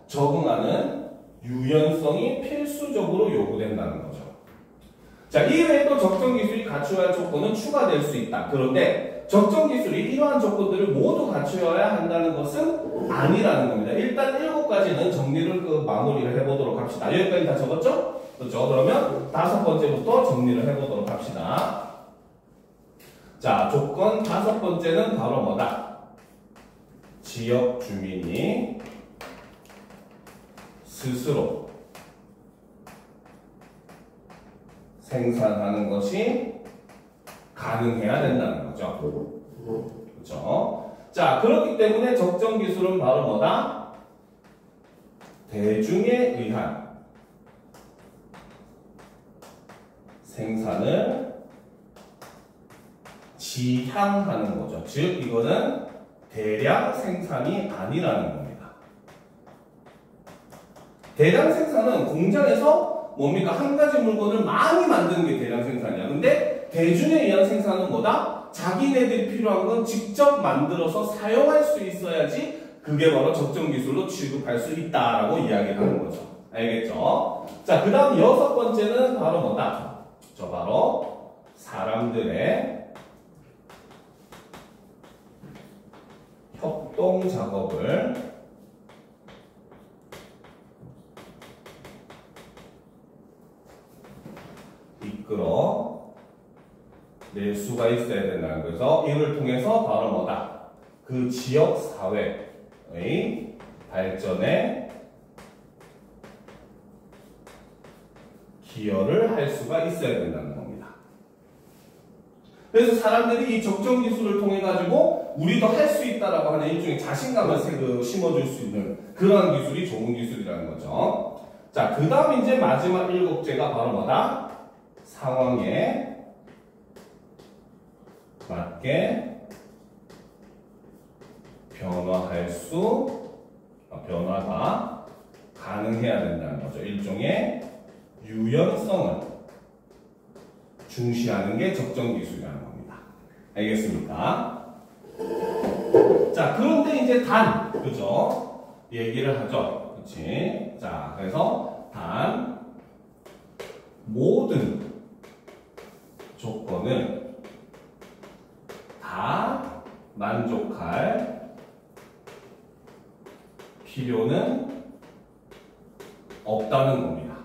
A: 적응하는 유연성이 필수적으로 요구된다는 거죠. 자, 이외에도 적정 기술이 갖추어야 할 조건은 추가될 수 있다. 그런데 적정 기술이 이러한 조건들을 모두 갖추어야 한다는 것은 아니라는 겁니다. 일단 7가지는 정리를 마무리를 해보도록 합시다. 여기까지 다 적었죠? 그렇죠? 그러면 다섯 번째부터 정리를 해보도록 합시다. 자, 조건 다섯 번째는 바로 뭐다? 지역 주민이 스스로 생산하는 것이 가능해야 된다는 거죠. 그렇죠? 자, 그렇기 때문에 적정 기술은 바로 뭐다? 대중에 의한 생산을 지향하는 거죠. 즉, 이거는 대량 생산이 아니라는 겁니다. 대량 생산은 공장에서 뭡니까? 한 가지 물건을 많이 만드는 게 대량 생산이야. 근데 대중에 의한 생산은 뭐다? 자기네들이 필요한 건 직접 만들어서 사용할 수 있어야지 그게 바로 적정 기술로 취급할 수 있다라고 이야기를 하는 거죠. 알겠죠? 자, 그 다음 여섯 번째는 바로 뭐다? 바로 사람들의 협동 작업을 이끌어 낼 수가 있어야 된다는 거예요. 그래서 이를 통해서 바로 뭐다? 그 지역 사회의 발전에 기여를 할 수가 있어야 된다는 겁니다. 그래서 사람들이 이 적정 기술을 통해 가지고 우리도 할 수 있다라고 하는 일종의 자신감을 심어줄 수 있는 그러한 기술이 좋은 기술이라는 거죠. 자, 그 다음 이제 마지막 7제가 바로 뭐다? 상황에 맞게 변화가 가능해야 된다는 거죠. 일종의 유연성을 중시하는 게 적정 기술이라는 겁니다. 알겠습니까? 자, 그런데 이제 그죠? 얘기를 하죠. 그치? 자, 그래서 모든 조건을 다 만족할 필요는 없다는 겁니다.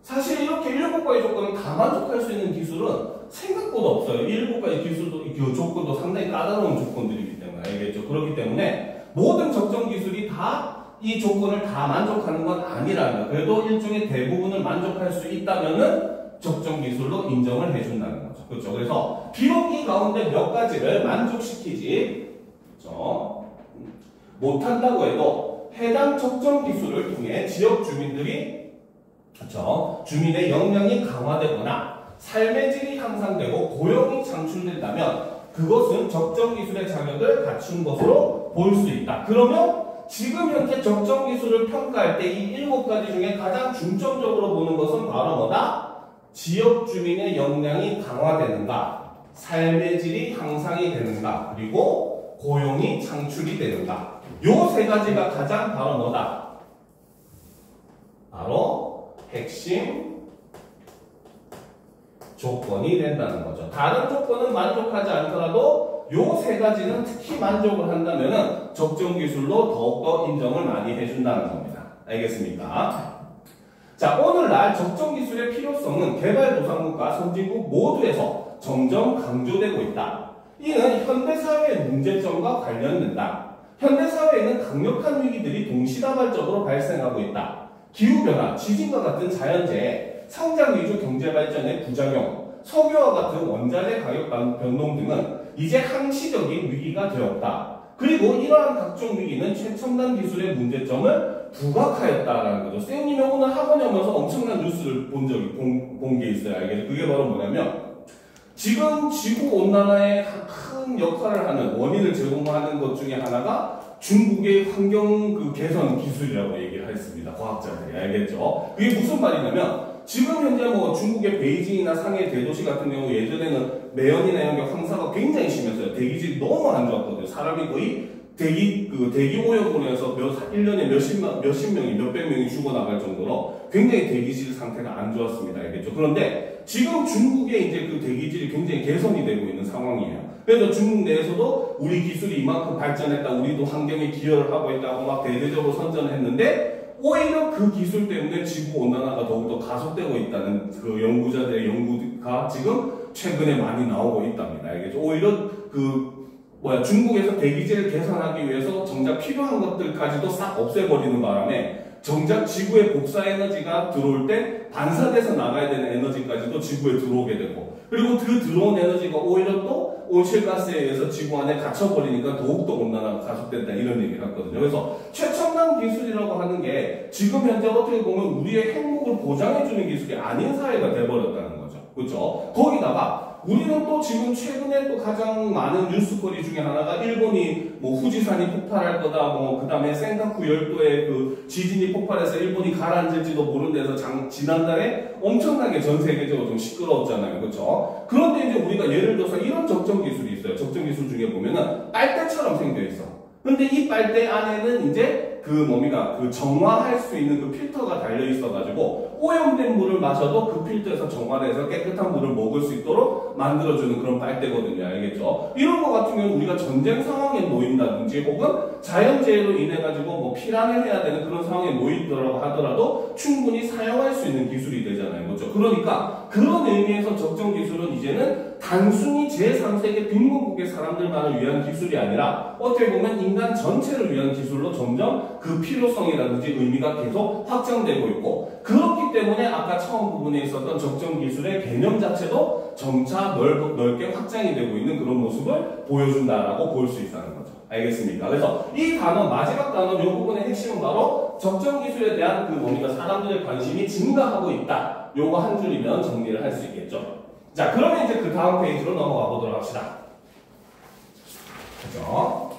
A: 사실 이렇게 7가지 조건을 다 만족할 수 있는 기술은 생각보다 없어요. 7가지 기술도, 그 조건도 상당히 까다로운 조건들이기 때문에, 알겠죠? 그렇기 때문에 모든 적정 기술이 다 이 조건을 다 만족하는 건 아니라는 거예요. 그래도 일종의 대부분을 만족할 수 있다면은 적정 기술로 인정을 해준다는 거죠. 그렇죠? 그래서 비록 이 가운데 몇 가지를 만족시키지, 그렇죠? 못한다고 해도 해당 적정 기술을 통해 지역 주민들이, 그렇죠? 주민의 역량이 강화되거나 삶의 질이 향상되고 고용이 창출된다면 그것은 적정 기술의 자격을 갖춘 것으로 볼 수 있다. 그러면 지금 현재 적정 기술을 평가할 때 이 7가지 중에 가장 중점적으로 보는 것은 바로 뭐다? 지역 주민의 역량이 강화되는가, 삶의 질이 향상이 되는가, 그리고 고용이 창출이 되는가. 요 3가지가 가장 바로 뭐다? 바로 핵심 조건이 된다는 거죠. 다른 조건은 만족하지 않더라도 요 3가지는 특히 만족을 한다면 적정 기술로 더욱더 인정을 많이 해준다는 겁니다. 알겠습니까? 자, 오늘날 적정 기술의 필요성은 개발도상국과 선진국 모두에서 점점 강조되고 있다. 이는 현대사회의 문제점과 관련된다. 현대사회에는 강력한 위기들이 동시다발적으로 발생하고 있다. 기후변화, 지진과 같은 자연재해, 상장 위주 경제발전의 부작용, 석유와 같은 원자재 가격 변동 등은 이제 항시적인 위기가 되었다. 그리고 이러한 각종 위기는 최첨단 기술의 문제점을 부각하였다라는 거죠. 쌤님이 오늘 학원에 오면서 엄청난 뉴스를 본 게 있어요. 알겠죠? 그게 바로 뭐냐면 지금 지구온난화에 큰 역할을 하는 원인을 제공하는 것 중에 하나가 중국의 환경 개선 기술이라고 얘기를 했습니다. 과학자들이. 알겠죠? 그게 무슨 말이냐면 지금 현재 뭐 중국의 베이징이나 상해 대도시 같은 경우 예전에는 매연이나 이런 게 황사가 굉장히 심했어요. 대기질이 너무 안 좋았거든요. 사람이 거의 대기 오염으로 해서 1년에 몇십 명이, 몇백 명이 죽어나갈 정도로 굉장히 대기질 상태가 안 좋았습니다. 알겠죠? 그런데 지금 중국의 이제 그 대기질이 굉장히 개선이 되고 있는 상황이에요. 그래서 중국 내에서도 우리 기술이 이만큼 발전했다, 우리도 환경에 기여를 하고 있다고 막 대대적으로 선전을 했는데 오히려 그 기술 때문에 지구 온난화가 더욱더 가속되고 있다는 그 연구자들의 연구가 지금 최근에 많이 나오고 있답니다. 알겠죠? 오히려 중국에서 대기질을 개선하기 위해서 정작 필요한 것들까지도 싹 없애버리는 바람에 정작 지구의 복사 에너지가 들어올 때 반사돼서 나가야 되는 에너지까지도 지구에 들어오게 되고, 그리고 그 들어온 에너지가 오히려 또 온실가스에 의해서 지구 안에 갇혀버리니까 더욱더 온난화가 가속된다, 이런 얘기를 했거든요. 그래서 최첨단 기술이라고 하는 게 지금 현재 어떻게 보면 우리의 행복을 보장해주는 기술이 아닌 사회가 돼버렸다는 거죠. 그렇죠? 거기다가 우리는 또 지금 최근에 또 가장 많은 뉴스거리 중에 하나가 일본이 뭐 후지산이 폭발할 거다, 뭐 그 다음에 센카쿠 열도에 그 지진이 폭발해서 일본이 가라앉을지도 모르는 데서 지난달에 엄청나게 전 세계적으로 좀 시끄러웠잖아요. 그렇죠? 그런데 이제 우리가 예를 들어서 이런 적정 기술이 있어요. 적정 기술 중에 보면은 빨대처럼 생겨 있어. 근데 이 빨대 안에는 이제 그 정화할 수 있는 그 필터가 달려 있어가지고 오염된 물을 마셔도 그 필터에서 정화돼서 깨끗한 물을 먹을 수 있도록 만들어주는 그런 빨대거든요. 알겠죠? 이런 거 같은 경우는 우리가 전쟁 상황에 놓인다든지 혹은 자연재해로 인해가지고 뭐 피난을 해야 되는 그런 상황에 놓이더라고 하더라도 충분히 사용할 수 있는 기술이 되잖아요. 그렇죠? 그러니까 그런 의미에서 적정 기술은 이제는 단순히 제3세계 빈곤국의 사람들만을 위한 기술이 아니라 어떻게 보면 인간 전체를 위한 기술로 점점 그 필요성이라든지 의미가 계속 확장되고 있고, 그렇기 때문에 아까 처음 부분에 있었던 적정 기술의 개념 자체도 점차 넓게 확장이 되고 있는 그런 모습을 보여준다라고 볼 수 있다는 거죠. 알겠습니까? 그래서 이 단어, 마지막 단어, 이 부분의 핵심은 바로 적정 기술에 대한 사람들의 관심이 증가하고 있다. 요거 한 줄이면 정리를 할 수 있겠죠. 자, 그러면 이제 그 다음 페이지로 넘어가 보도록 합시다. 그죠?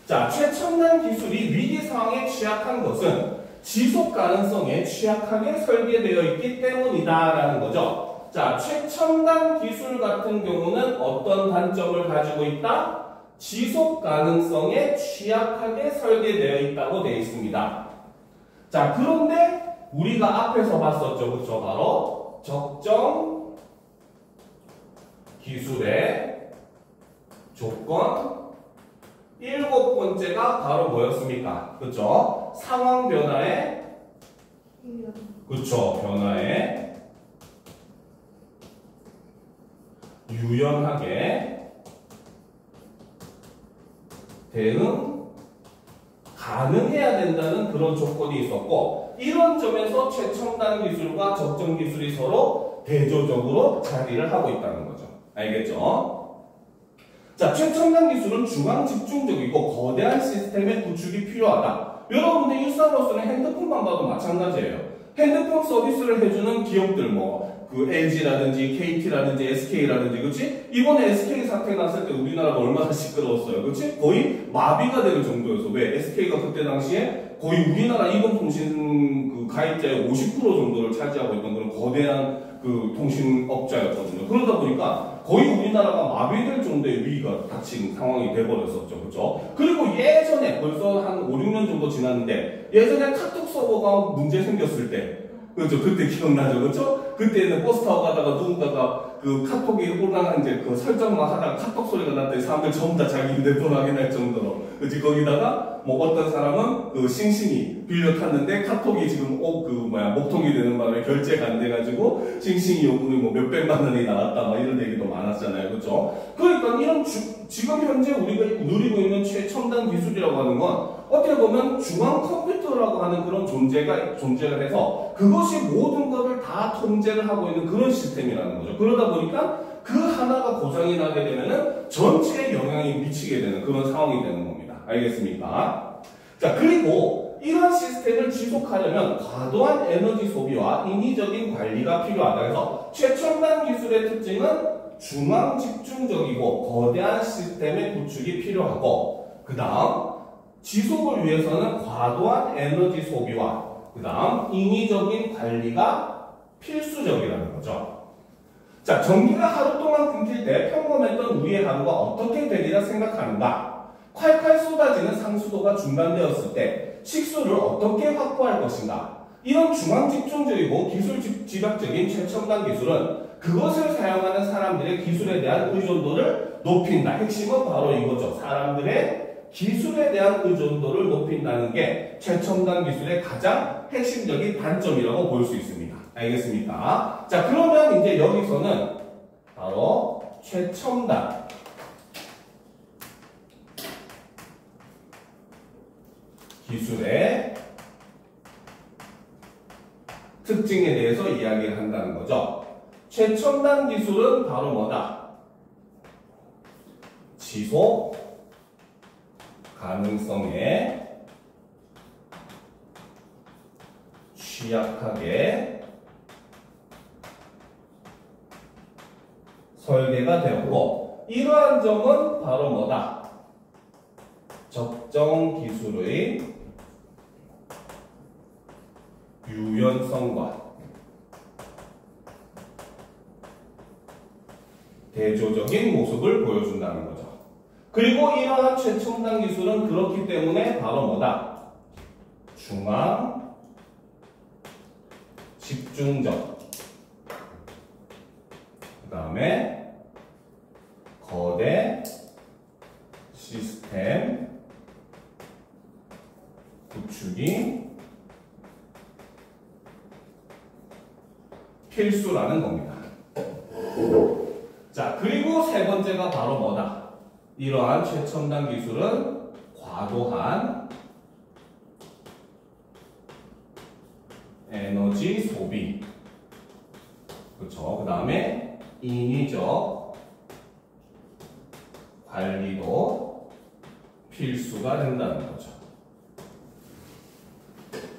A: 자, 최첨단 기술이 위기 상황에 취약한 것은 지속 가능성에 취약하게 설계되어 있기 때문이다라는 거죠. 자, 최첨단 기술 같은 경우는 어떤 단점을 가지고 있다? 지속 가능성에 취약하게 설계되어 있다고 되어 있습니다. 자, 그런데 우리가 앞에서 봤었죠. 그렇죠? 바로 적정 기술의 조건 7번째가 바로 뭐였습니까? 그렇죠? 상황 변화에 그렇죠. 변화에 유연하게 대응 가능해야 된다는 그런 조건이 있었고, 이런 점에서 최첨단 기술과 적정 기술이 서로 대조적으로 자리를 하고 있다는 거죠. 알겠죠? 자, 최첨단 기술은 중앙 집중적이고 거대한 시스템의 구축이 필요하다. 여러분들 일상으로서는 핸드폰만 봐도 마찬가지예요. 핸드폰 서비스를 해주는 기업들 그 LG라든지 KT라든지 SK라든지 그치? 이번에 SK 사태 났을 때 우리나라가 얼마나 시끄러웠어요. 그치? 거의 마비가 되는 정도였어. 왜? SK가 그때 당시에 거의 우리나라 이동통신 그 가입자의 50% 정도를 차지하고 있던 그런 거대한 그 통신업자였거든요. 그러다 보니까 거의 우리나라가 마비될 정도의 위기가 닥친 상황이 돼버렸었죠. 그쵸? 그리고 예전에 벌써 한 5, 6년 정도 지났는데 예전에 카톡 서버가 문제 생겼을 때 그렇죠. 그때 기억나죠. 그렇죠? 그때는 버스 타고 가다가 누군가가 그 카톡이 올라간 이제 그 설정만 하다가 카톡 소리가 났더니 사람들 전부 다 자기 휴대폰 확인할 정도로. 그치? 거기다가 어떤 사람은 그 싱싱이 빌려 탔는데 카톡이 지금 목통이 되는 바람에 결제가 안 돼가지고 싱싱이 요금이 몇백만 원이 나왔다 이런 얘기도 많았잖아요. 그렇죠? 그러니까 이런 지금 현재 우리가 누리고 있는 최첨단 기술이라고 하는 건 어떻게 보면 중앙 컴퓨터라고 하는 그런 존재를 해서 그것이 모든 것을 다 통제를 하고 있는 그런 시스템이라는 거죠. 그러다 보니까 그 하나가 고장이 나게 되면은 전체에 영향이 미치게 되는 그런 상황이 되는 겁니다. 알겠습니까? 자, 그리고 이런 시스템을 지속하려면 과도한 에너지 소비와 인위적인 관리가 필요하다 해서 최첨단 기술의 특징은 중앙 집중적이고 거대한 시스템의 구축이 필요하고 그 다음 지속을 위해서는 과도한 에너지 소비와 그 다음 인위적인 관리가 필수적이라는 거죠. 자, 전기가 하루 동안 끊길 때 평범했던 우리의 하루가 어떻게 되리라 생각하는가? 콸콸 쏟아지는 상수도가 중단되었을 때 식수를 어떻게 확보할 것인가? 이런 중앙 집중적이고 기술 집약적인 최첨단 기술은 그것을 사용하는 사람들의 기술에 대한 의존도를 높인다. 핵심은 바로 이거죠. 사람들의 기술에 대한 의존도를 높인다는 게 최첨단 기술의 가장 핵심적인 단점이라고 볼 수 있습니다. 알겠습니까? 자, 그러면 이제 여기서는 바로 최첨단 기술의 특징에 대해서 이야기를 한다는 거죠. 최첨단 기술은 바로 뭐다? 지속 가능성에 취약하게 설계가 되었고 이러한 점은 바로 뭐다? 적정 기술의 유연성과 대조적인 모습을 보여준다는 거죠. 그리고 이러한 최첨단 기술은 그렇기 때문에 바로 뭐다? 중앙 집중적 그 다음에 거대 시스템 구축이 필수라는 겁니다. 자, 그리고 세 번째가 바로 뭐다? 이러한 최첨단 기술은 과도한 에너지 소비, 그렇죠? 그 다음에 인위적 관리도 필수가 된다는 거죠.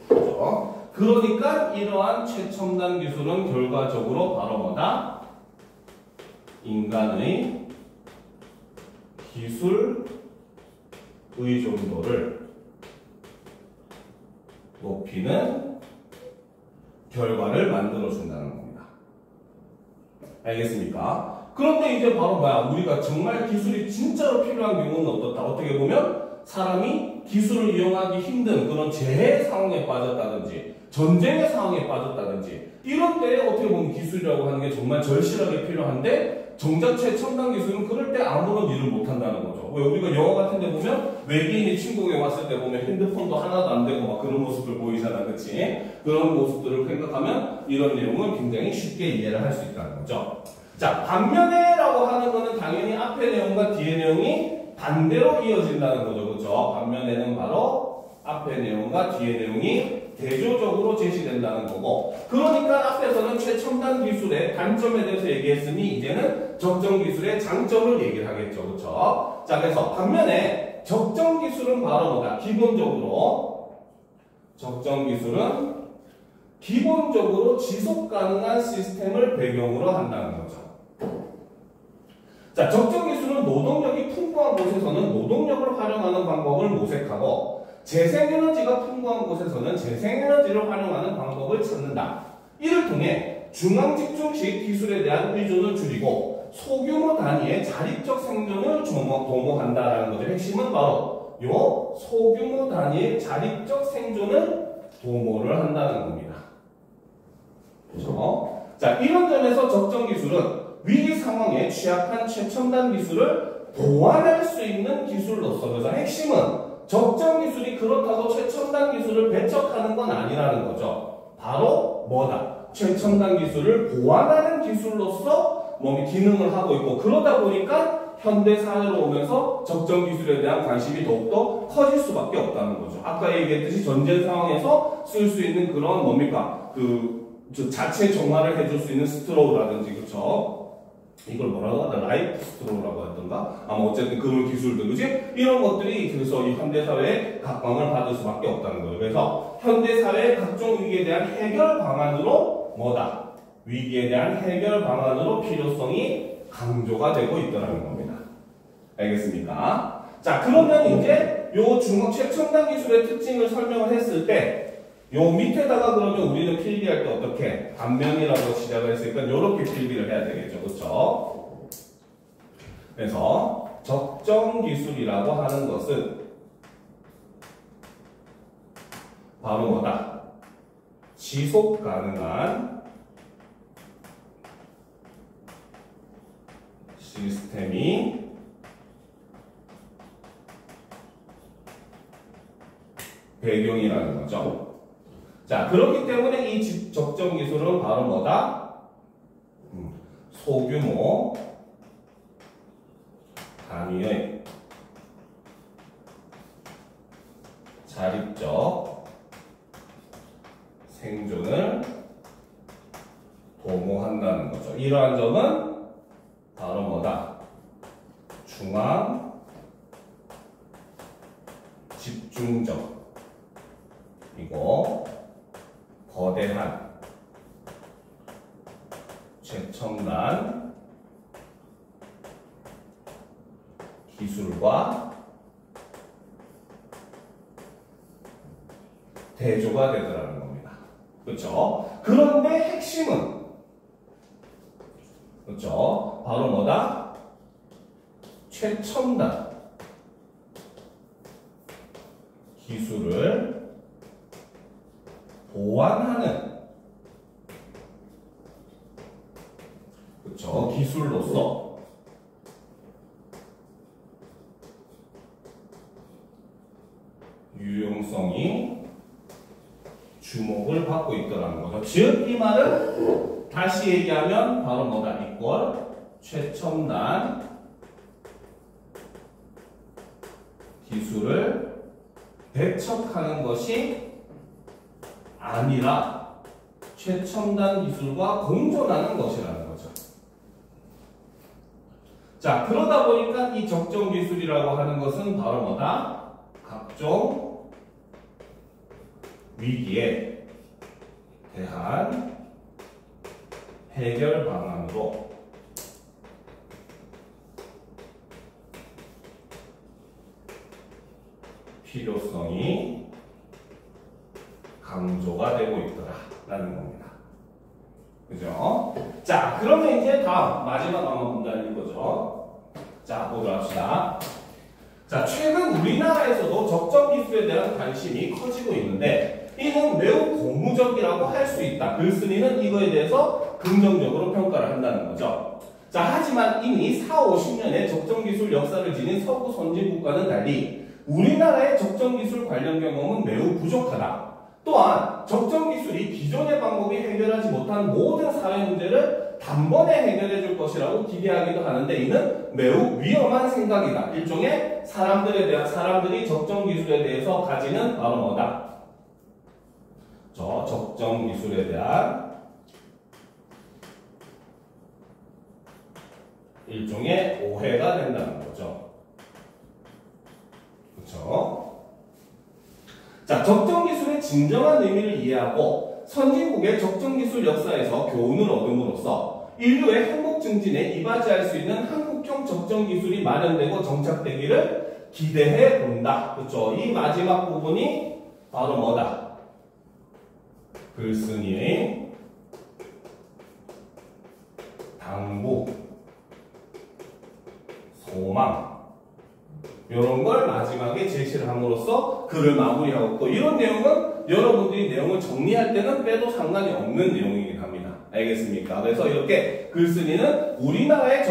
A: 그렇죠? 그러니까 이러한 최첨단 기술은 결과적으로 바로 뭐다? 인간의 기술 의존도를 높이는 결과를 만들어준다는 겁니다. 알겠습니까? 그런데 이제 바로 뭐야? 우리가 정말 기술이 진짜로 필요한 경우는 어떻다? 어떻게 보면 사람이 기술을 이용하기 힘든 그런 재해 상황에 빠졌다든지 전쟁의 상황에 빠졌다든지 이런 때에 어떻게 보면 기술이라고 하는 게 정말 절실하게 필요한데 정작 최첨단 기술은 그럴 때 아무런 일을 못한다는 거죠. 왜 우리가 영화 같은 데 보면 외계인이 침공에 왔을 때 보면 핸드폰도 하나도 안 되고 막 그런 모습을 보이잖아. 그치? 그런 모습들을 생각하면 이런 내용을 굉장히 쉽게 이해를 할 수 있다는 거죠. 자, 반면에라고 하는 거는 당연히 앞의 내용과 뒤의 내용이 반대로 이어진다는 거죠. 그렇죠? 반면에는 바로 앞의 내용과 뒤의 내용이 대조적으로 제시된다는 거고 그러니까 앞에서는 최첨단 기술의 단점에 대해서 얘기했으니 이제는 적정 기술의 장점을 얘기를 하겠죠. 그렇죠? 자, 그래서 반면에 적정 기술은 바로 뭐다? 기본적으로 적정 기술은 기본적으로 지속 가능한 시스템을 배경으로 한다는 거죠. 자, 적정 기술은 노동력이 풍부한 곳에서는 노동력을 활용하는 방법을 모색하고 재생에너지가 풍부한 곳에서는 재생에너지를 활용하는 방법을 찾는다. 이를 통해 중앙집중식 기술에 대한 의존을 줄이고 소규모 단위의 자립적 생존을 도모한다라는 거죠. 핵심은 바로 요 소규모 단위의 자립적 생존을 도모를 한다는 겁니다. 그렇죠? 자, 이런 점에서 적정 기술은 위기 상황에 취약한 최첨단 기술을 보완할 수 있는 기술로서, 그래서 핵심은 적정 기술이 그렇다고 최첨단 기술을 배척하는 건 아니라는 거죠. 바로 뭐다? 최첨단 기술을 보완하는 기술로서 몸이 기능을 하고 있고, 그러다 보니까 현대 사회로 오면서 적정 기술에 대한 관심이 더욱더 커질 수밖에 없다는 거죠. 아까 얘기했듯이 전쟁 상황에서 쓸 수 있는 그런 뭡니까? 자체 정화를 해줄 수 있는 스트로우라든지, 그쵸? 이걸 뭐라고 하나? 라이프 스트로우라고 하던가? 아마 어쨌든 그런 기술들, 그지? 이런 것들이 그래서 이 현대사회에 각광을 받을 수밖에 없다는 거예요. 그래서 현대사회의 각종 위기에 대한 해결 방안으로 뭐다? 위기에 대한 해결 방안으로 필요성이 강조가 되고 있더라는 겁니다. 알겠습니까? 자, 그러면 이제 요 최첨단 기술의 특징을 설명을 했을 때 요 밑에다가 그러면 우리는 필기할 때 어떻게? 단면이라고 시작을 했으니까 요렇게 필기를 해야 되겠죠. 그쵸? 그래서 적정 기술이라고 하는 것은 바로 뭐다? 지속 가능한 시스템이 배경이라는 거죠. 자, 그렇기 때문에 이 적정 기술은 바로 뭐다? 소규모 단위의 자립적 생존을 도모한다는 거죠. 이러한 점은 바로 뭐다? 중앙 집중적이고 거대한 최첨단 기술과 대조가 되더라는 겁니다. 그렇죠? 그런데 핵심은 그렇죠? 바로 뭐다? 최첨단 기술을 보완하는 그렇죠? 기술로서 유용성이 주목을 받고 있더라는 거죠. 즉, 이 말은 다시 얘기하면 바로 뭐다? 이꼴 최첨단 기술을 배척하는 것이 아니라 최첨단 기술과 공존하는 것이라는 거죠. 자, 그러다 보니까 이 적정 기술이라고 하는 것은 바로 뭐다? 각종 위기에 대한 해결 방안으로 필요성이 강조가 되고 있더라라는 겁니다. 그죠? 자, 그러면 이제 다음 마지막 한번 문단일 거죠. 자, 보도록 합시다. 자, 최근 우리나라에서도 적정 기술에 대한 관심이 커지고 있는데 이는 매우 고무적이라고 할 수 있다. 글쓴이는 이거에 대해서 긍정적으로 평가를 한다는 거죠. 자, 하지만 이미 4, 50년의 적정 기술 역사를 지닌 서구 선진 국가는 달리 우리나라의 적정 기술 관련 경험은 매우 부족하다. 또한 적정 기술이 기존의 방법이 해결하지 못한 모든 사회 문제를 단번에 해결해 줄 것이라고 기대하기도 하는데 이는 매우 위험한 생각이다. 일종의 사람들이 적정 기술에 대해서 가지는 바로 뭐다? 적정 기술에 대한 일종의 오해가 된다는 거죠. 그렇죠? 자, 적정 기술의 진정한 의미를 이해하고 선진국의 적정기술 역사에서 교훈을 얻음으로써 인류의 행복 증진에 이바지할 수 있는 한국형 적정기술이 마련되고 정착되기를 기대해 본다. 그렇죠? 이 마지막 부분이 바로 뭐다? 글쓴이의 당부, 소망 이런 걸 마지막에 제시를 함으로써 글을 마무리하고 있고, 이런 내용은 여러분들이 내용을 정리할 때는 빼도 상관이 없는 내용이긴 합니다. 알겠습니까? 그래서 이렇게 글쓴이는 우리나라의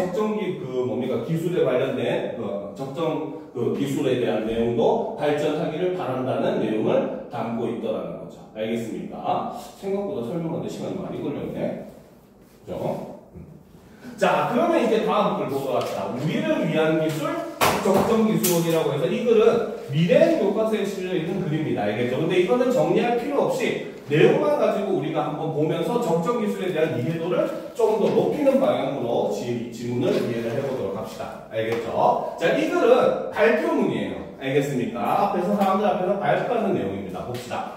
A: 기술에 관련된 적정 기술에 대한 내용도 발전하기를 바란다는 내용을 담고 있더라는 거죠. 알겠습니까? 생각보다 설명하는데 시간이 많이 걸렸네. 그죠? 자, 그러면 이제 다음 글 보도록 합시다. 우리를 위한 기술, 적정 기술이라고 해서 이 글은 미래 교과서에 실려 있는 글입니다. 알겠죠? 근데 이거는 정리할 필요 없이 내용만 가지고 우리가 한번 보면서 적정 기술에 대한 이해도를 좀 더 높이는 방향으로 지문을 이해를 해보도록 합시다. 알겠죠? 자, 이 글은 발표문이에요. 알겠습니까? 앞에서 사람들 앞에서 발표하는 내용입니다. 봅시다.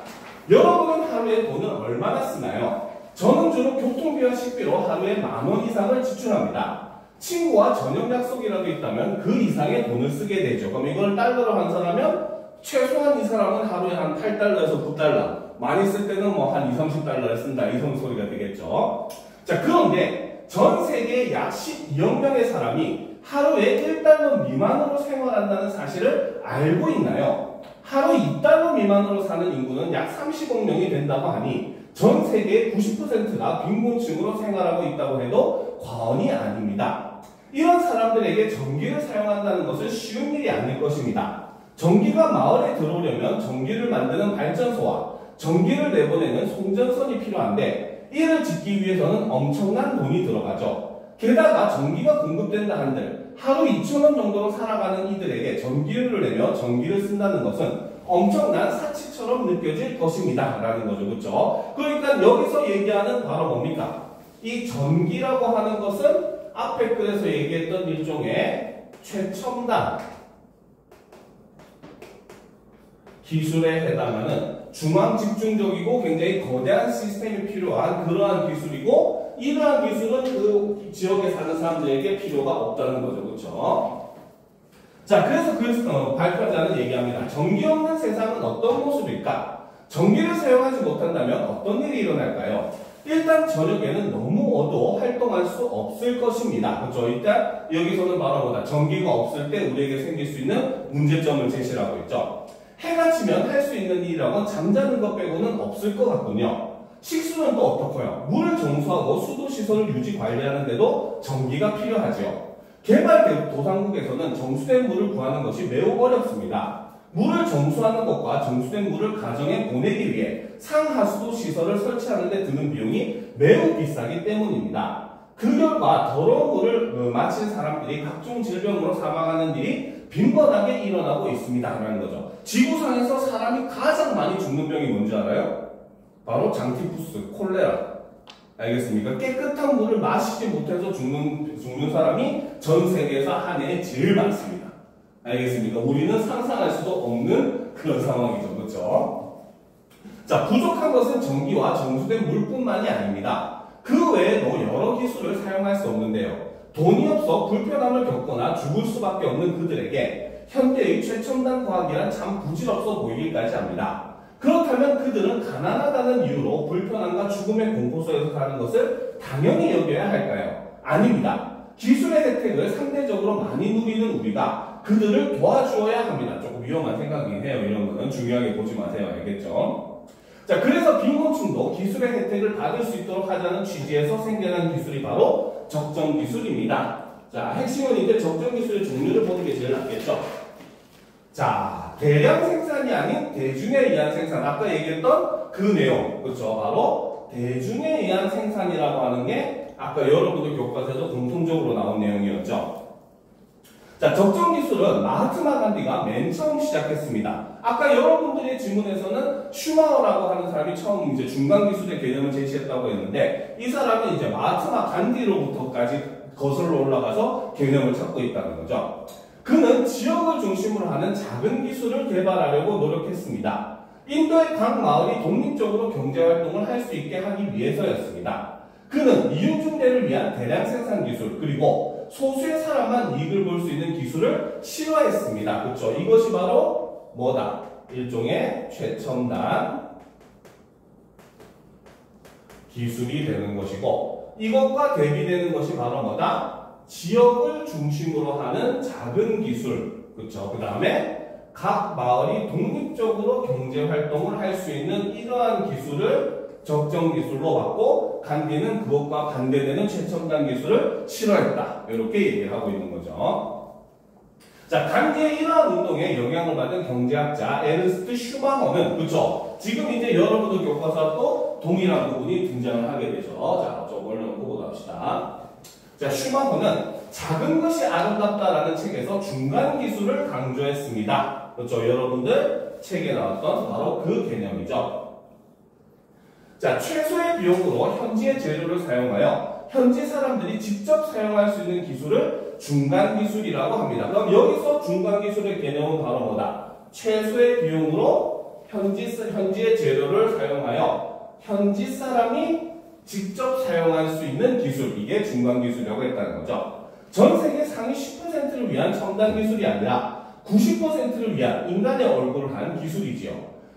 A: 여러분은 하루에 돈을 얼마나 쓰나요? 저는 주로 교통비와 식비로 하루에 10,000원 이상을 지출합니다. 친구와 저녁 약속이라도 있다면 그 이상의 돈을 쓰게 되죠. 그럼 이걸 달러로 환산하면 최소한 이 사람은 하루에 한 8달러에서 9달러, 많이 쓸 때는 뭐 한 20-30달러를 쓴다, 이런 소리가 되겠죠. 자, 그런데 전 세계 약 12억 명의 사람이 하루에 1달러 미만으로 생활한다는 사실을 알고 있나요? 하루 2달러 미만으로 사는 인구는 약 30억 명이 된다고 하니 전 세계의 90%가 빈곤층으로 생활하고 있다고 해도 과언이 아닙니다. 이런 사람들에게 전기를 사용한다는 것은 쉬운 일이 아닐 것입니다. 전기가 마을에 들어오려면 전기를 만드는 발전소와 전기를 내보내는 송전선이 필요한데 이를 짓기 위해서는 엄청난 돈이 들어가죠. 게다가 전기가 공급된다 한들 하루 2,000원 정도로 살아가는 이들에게 전기료를 내며 전기를 쓴다는 것은 엄청난 사치처럼 느껴질 것입니다. 라는 거죠. 그렇죠? 그러니까 여기서 얘기하는 바로 뭡니까? 이 전기라고 하는 것은 앞에 글에서 얘기했던 일종의 최첨단 기술에 해당하는 중앙 집중적이고 굉장히 거대한 시스템이 필요한 그러한 기술이고, 이러한 기술은 그 지역에 사는 사람들에게 필요가 없다는 거죠. 그렇죠? 자, 그래서 발표자는 얘기합니다. 전기 없는 세상은 어떤 모습일까? 전기를 사용하지 못한다면 어떤 일이 일어날까요? 일단 저녁에는 너무 어두워 활동할 수 없을 것입니다. 그렇죠? 일단 여기서는 바로 뭐다? 전기가 없을 때 우리에게 생길 수 있는 문제점을 제시하고 있죠. 해가 지면 할 수 있는 일이라고는 잠자는 것 빼고는 없을 것 같군요. 식수는 또 어떻고요? 물을 정수하고 수도시설을 유지 관리하는데도 전기가 필요하죠. 개발도상국에서는 정수된 물을 구하는 것이 매우 어렵습니다. 물을 정수하는 것과 정수된 물을 가정에 보내기 위해 상하수도 시설을 설치하는 데 드는 비용이 매우 비싸기 때문입니다. 그 결과 더러운 물을 마신 사람들이 각종 질병으로 사망하는 일이 빈번하게 일어나고 있습니다. 라는 거죠. 지구상에서 사람이 가장 많이 죽는 병이 뭔지 알아요? 바로 장티푸스, 콜레라. 알겠습니까? 깨끗한 물을 마시지 못해서 죽는 사람이 전 세계에서 한 해에 제일 많습니다. 알겠습니까? 우리는 상상할 수도 없는 그런 상황이죠. 그렇죠? 자, 부족한 것은 전기와 정수된 물뿐만이 아닙니다. 그 외에도 여러 기술을 사용할 수 없는데요. 돈이 없어 불편함을 겪거나 죽을 수밖에 없는 그들에게 현대의 최첨단 과학이란 참 부질없어 보이기까지 합니다. 그렇다면 그들은 가난하다는 이유로 불편함과 죽음의 공포 속에서 사는 것을 당연히 여겨야 할까요? 아닙니다. 기술의 혜택을 상대적으로 많이 누리는 우리가 그들을 도와주어야 합니다. 조금 위험한 생각이긴 해요. 이런 거는 중요하게 보지 마세요. 알겠죠? 자, 그래서 빈곤층도 기술의 혜택을 받을 수 있도록 하자는 취지에서 생겨난 기술이 바로 적정 기술입니다. 자, 핵심은 이제 적정 기술의 종류를 보는 게 제일 낫겠죠? 자, 대량 생산이 아닌 대중에 의한 생산. 아까 얘기했던 그 내용. 그렇죠? 바로 대중에 의한 생산이라고 하는 게 아까 여러분들 교과서에서 공통적으로 나온 내용이었죠. 자, 적정 기술은 마하트마 간디가 맨 처음 시작했습니다. 아까 여러분들의 질문에서는 슈마어라고 하는 사람이 처음 이제 중간 기술의 개념을 제시했다고 했는데, 이 사람은 이제 마하트마 간디로부터까지 거슬러 올라가서 개념을 찾고 있다는 거죠. 그는 지역을 중심으로 하는 작은 기술을 개발하려고 노력했습니다. 인도의 각 마을이 독립적으로 경제활동을 할 수 있게 하기 위해서였습니다. 그는 이윤중대를 위한 대량 생산 기술 그리고 소수의 사람만 이익을 볼 수 있는 기술을 실화했습니다. 그렇죠? 이것이 바로 뭐다? 일종의 최첨단 기술이 되는 것이고 이것과 대비되는 것이 바로 뭐다? 지역을 중심으로 하는 작은 기술. 그렇죠? 그 다음에 각 마을이 독립적으로 경제활동을 할 수 있는 이러한 기술을 적정 기술로 봤고 간디는 그것과 반대되는 최첨단 기술을 실현했다. 이렇게 얘기를 하고 있는 거죠. 자, 간디의 이러한 운동에 영향을 받은 경제학자 에르스트 슈마허는 그렇죠. 지금 이제 여러분들 교과서와 또 동일한 부분이 등장을 하게 되죠. 자, 저걸 보고 갑시다. 자, 슈마허는 작은 것이 아름답다라는 책에서 중간 기술을 강조했습니다. 그렇죠. 여러분들 책에 나왔던 바로 그 개념이죠. 자, 최소의 비용으로 현지의 재료를 사용하여 현지 사람들이 직접 사용할 수 있는 기술을 중간 기술이라고 합니다. 그럼 여기서 중간 기술의 개념은 바로 뭐다? 최소의 비용으로 현지의 재료를 사용하여 현지 사람이 직접 사용할 수 있는 기술, 이게 중간 기술이라고 했다는 거죠. 전 세계 상위 10%를 위한 첨단 기술이 아니라 90%를 위한 인간의 얼굴을 한 기술이지요.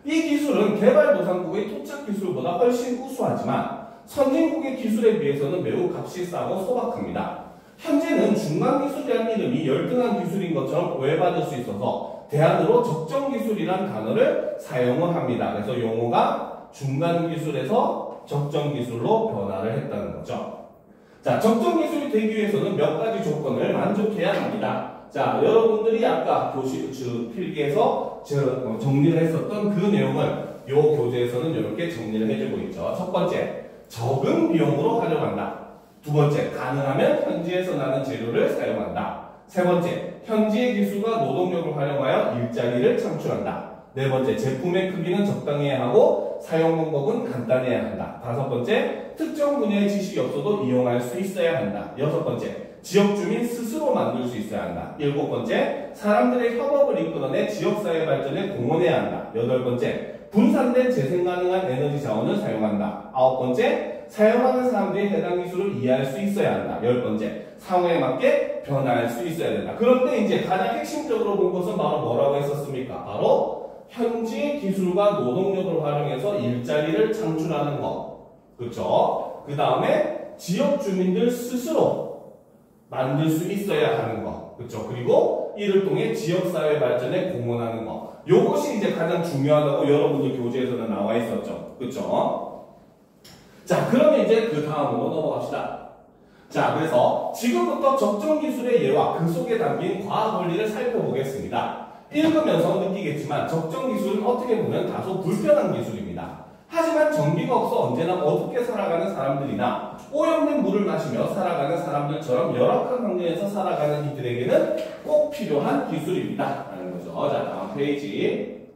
A: 이 기술은 개발도상국의 토착 기술보다 훨씬 우수하지만 선진국의 기술에 비해서는 매우 값이 싸고 소박합니다. 현재는 중간 기술이라는 이름이 열등한 기술인 것처럼 오해받을 수 있어서 대안으로 적정 기술이라는 단어를 사용을 합니다. 그래서 용어가 중간 기술에서 적정 기술로 변화를 했다는 거죠. 자, 적정 기술이 되기 위해서는 몇 가지 조건을 만족해야 합니다. 자, 여러분들이 아까 필기에서 정리를 했었던 그 내용을 이 교재에서는 이렇게 정리를 해주고 있죠. 첫 번째, 적은 비용으로 활용한다. 두 번째, 가능하면 현지에서 나는 재료를 사용한다. 세 번째, 현지의 기술과 노동력을 활용하여 일자리를 창출한다. 네 번째, 제품의 크기는 적당해야 하고 사용 방법은 간단해야 한다. 다섯 번째, 특정 분야의 지식이 없어도 이용할 수 있어야 한다. 여섯 번째, 지역 주민 스스로 만들 수 있어야 한다. 일곱 번째, 사람들의 협업을 이끌어내 지역사회 발전에 공헌해야 한다. 여덟 번째, 분산된 재생 가능한 에너지 자원을 사용한다. 아홉 번째, 사용하는 사람들이 해당 기술을 이해할 수 있어야 한다. 열 번째, 상황에 맞게 변화할 수 있어야 된다. 그런데 이제 가장 핵심적으로 본 것은 바로 뭐라고 했었습니까? 바로 현지 기술과 노동력을 활용해서 일자리를 창출하는 것. 그렇죠? 그 다음에 지역 주민들 스스로 만들 수 있어야 하는 것. 그렇죠? 그리고 이를 통해 지역사회 발전에 공헌하는 것. 요것이 이제 가장 중요하다고 여러분들 교재에서는 나와 있었죠. 그렇죠? 자, 그러면 이제 그 다음으로 넘어갑시다. 자, 그래서 지금부터 적정 기술의 예와 그 속에 담긴 과학 원리를 살펴보겠습니다. 읽으면서 느끼겠지만 적정 기술은 어떻게 보면 다소 불편한 기술입니다. 하지만 전기가 없어 언제나 어둡게 살아가는 사람들이나 오염된 물을 마시며 살아가는 사람들처럼 열악한 환경에서 살아가는 이들에게는 꼭 필요한 기술입니다. 라는 거죠. 자, 다음 페이지.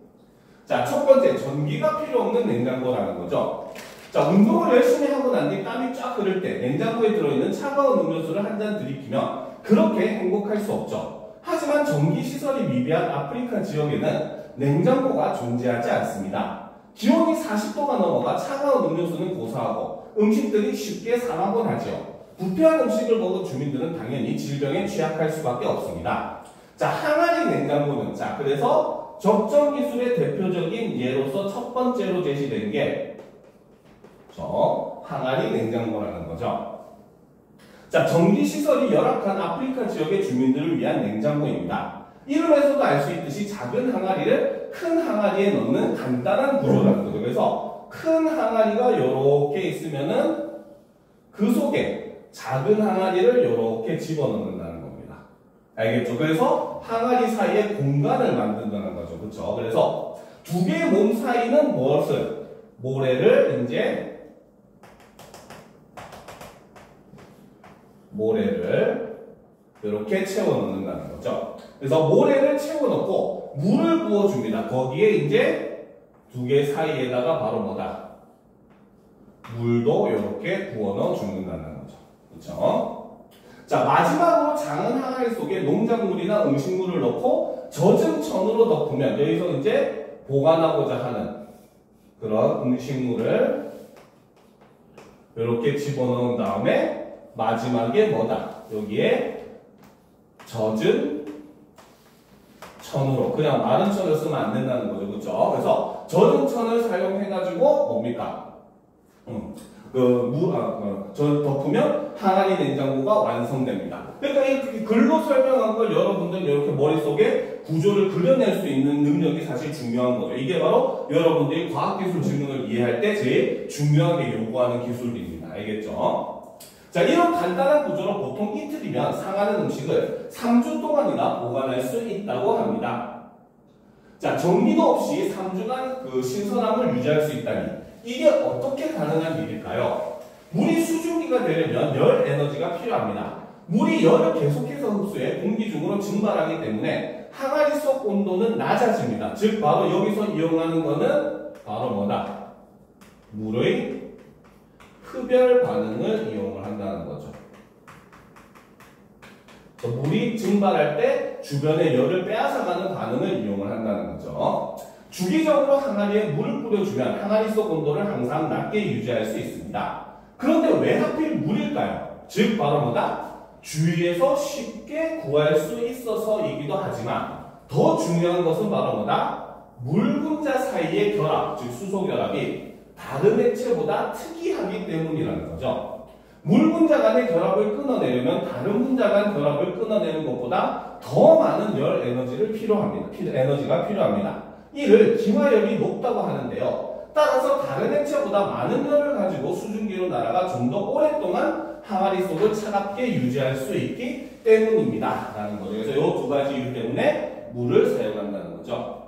A: 자, 첫 번째, 전기가 필요 없는 냉장고라는 거죠. 자, 운동을 열심히 하고 난 뒤 땀이 쫙 흐를 때 냉장고에 들어있는 차가운 음료수를 한 잔 들이키면 그렇게 행복할 수 없죠. 하지만 전기시설이 미비한 아프리카 지역에는 냉장고가 존재하지 않습니다. 기온이 40도가 넘어가 차가운 음료수는 고사하고 음식들이 쉽게 상하곤 하지요. 부패한 음식을 먹은 주민들은 당연히 질병에 취약할 수밖에 없습니다. 자, 항아리 냉장고는 자, 그래서 적정 기술의 대표적인 예로서 첫 번째로 제시된 게 항아리 냉장고라는 거죠. 자, 전기시설이 열악한 아프리카 지역의 주민들을 위한 냉장고입니다. 이름에서도 알 수 있듯이 작은 항아리를 큰 항아리에 넣는 간단한 구조라는 거죠. 그래서 큰 항아리가 이렇게 있으면은 그 속에 작은 항아리를 이렇게 집어넣는다는 겁니다. 알겠죠? 그래서 항아리 사이에 공간을 만든다는 거죠. 그렇죠? 그래서 두 개의 몸 사이는 무엇을? 모래를 이렇게 채워 넣는다는 거죠. 그래서 모래를 채워 넣고 물을 부어줍니다. 거기에 이제 두 개 사이에다가 바로 뭐다? 물도 이렇게 부어 넣어 주는다는 거죠. 그렇죠? 자, 마지막으로 작은 항아리 속에 농작물이나 음식물을 넣고 젖은 천으로 덮으면 여기서 이제 보관하고자 하는 그런 음식물을 이렇게 집어넣은 다음에 마지막에 뭐다? 여기에 젖은 천으로, 그냥 마른 천을 쓰면 안 된다는 거죠. 그렇죠? 그래서 젖은 천을 사용해가지고 뭡니까? 저 덮으면 항아리 냉장고가 완성됩니다. 그러니까 이 글로 설명한 걸 여러분들 이렇게 머릿속에 구조를 그려낼 수 있는 능력이 사실 중요한 거죠. 이게 바로 여러분들이 과학기술 질문을 이해할 때 제일 중요하게 요구하는 기술입니다. 알겠죠? 자, 이런 간단한 구조로 보통 이틀이면 상하는 음식을 3주 동안이나 보관할 수 있다고 합니다. 자, 정리도 없이 3주간 그 신선함을 유지할 수 있다니 이게 어떻게 가능한 일일까요? 물이 수증기가 되려면 열 에너지가 필요합니다. 물이 열을 계속해서 흡수해 공기 중으로 증발하기 때문에 항아리 속 온도는 낮아집니다. 즉 바로 여기서 이용하는 거는 바로 뭐다? 물의 흡열 반응을 이용을 한다는 거죠. 물이 증발할 때 주변의 열을 빼앗아가는 반응을 이용을 한다는 거죠. 주기적으로 항아리에 물을 뿌려주면 항아리 속 온도를 항상 낮게 유지할 수 있습니다. 그런데 왜 하필 물일까요? 즉 바로 뭐다? 주위에서 쉽게 구할 수 있어서이기도 하지만 더 중요한 것은 바로 뭐다? 물 분자 사이의 결합, 즉 수소결합이 다른 액체보다 특이하기 때문이라는 거죠. 물 분자 간의 결합을 끊어내려면 다른 분자 간 결합을 끊어내는 것보다 더 많은 열 에너지가 필요합니다. 이를 기화열이 높다고 하는데요. 따라서 다른 액체보다 많은 열을 가지고 수증기로 날아가 좀 더 오랫동안 항아리 속을 차갑게 유지할 수 있기 때문입니다. 라는 거죠. 그래서 이 두 가지 이유 때문에 물을 사용한다는 거죠.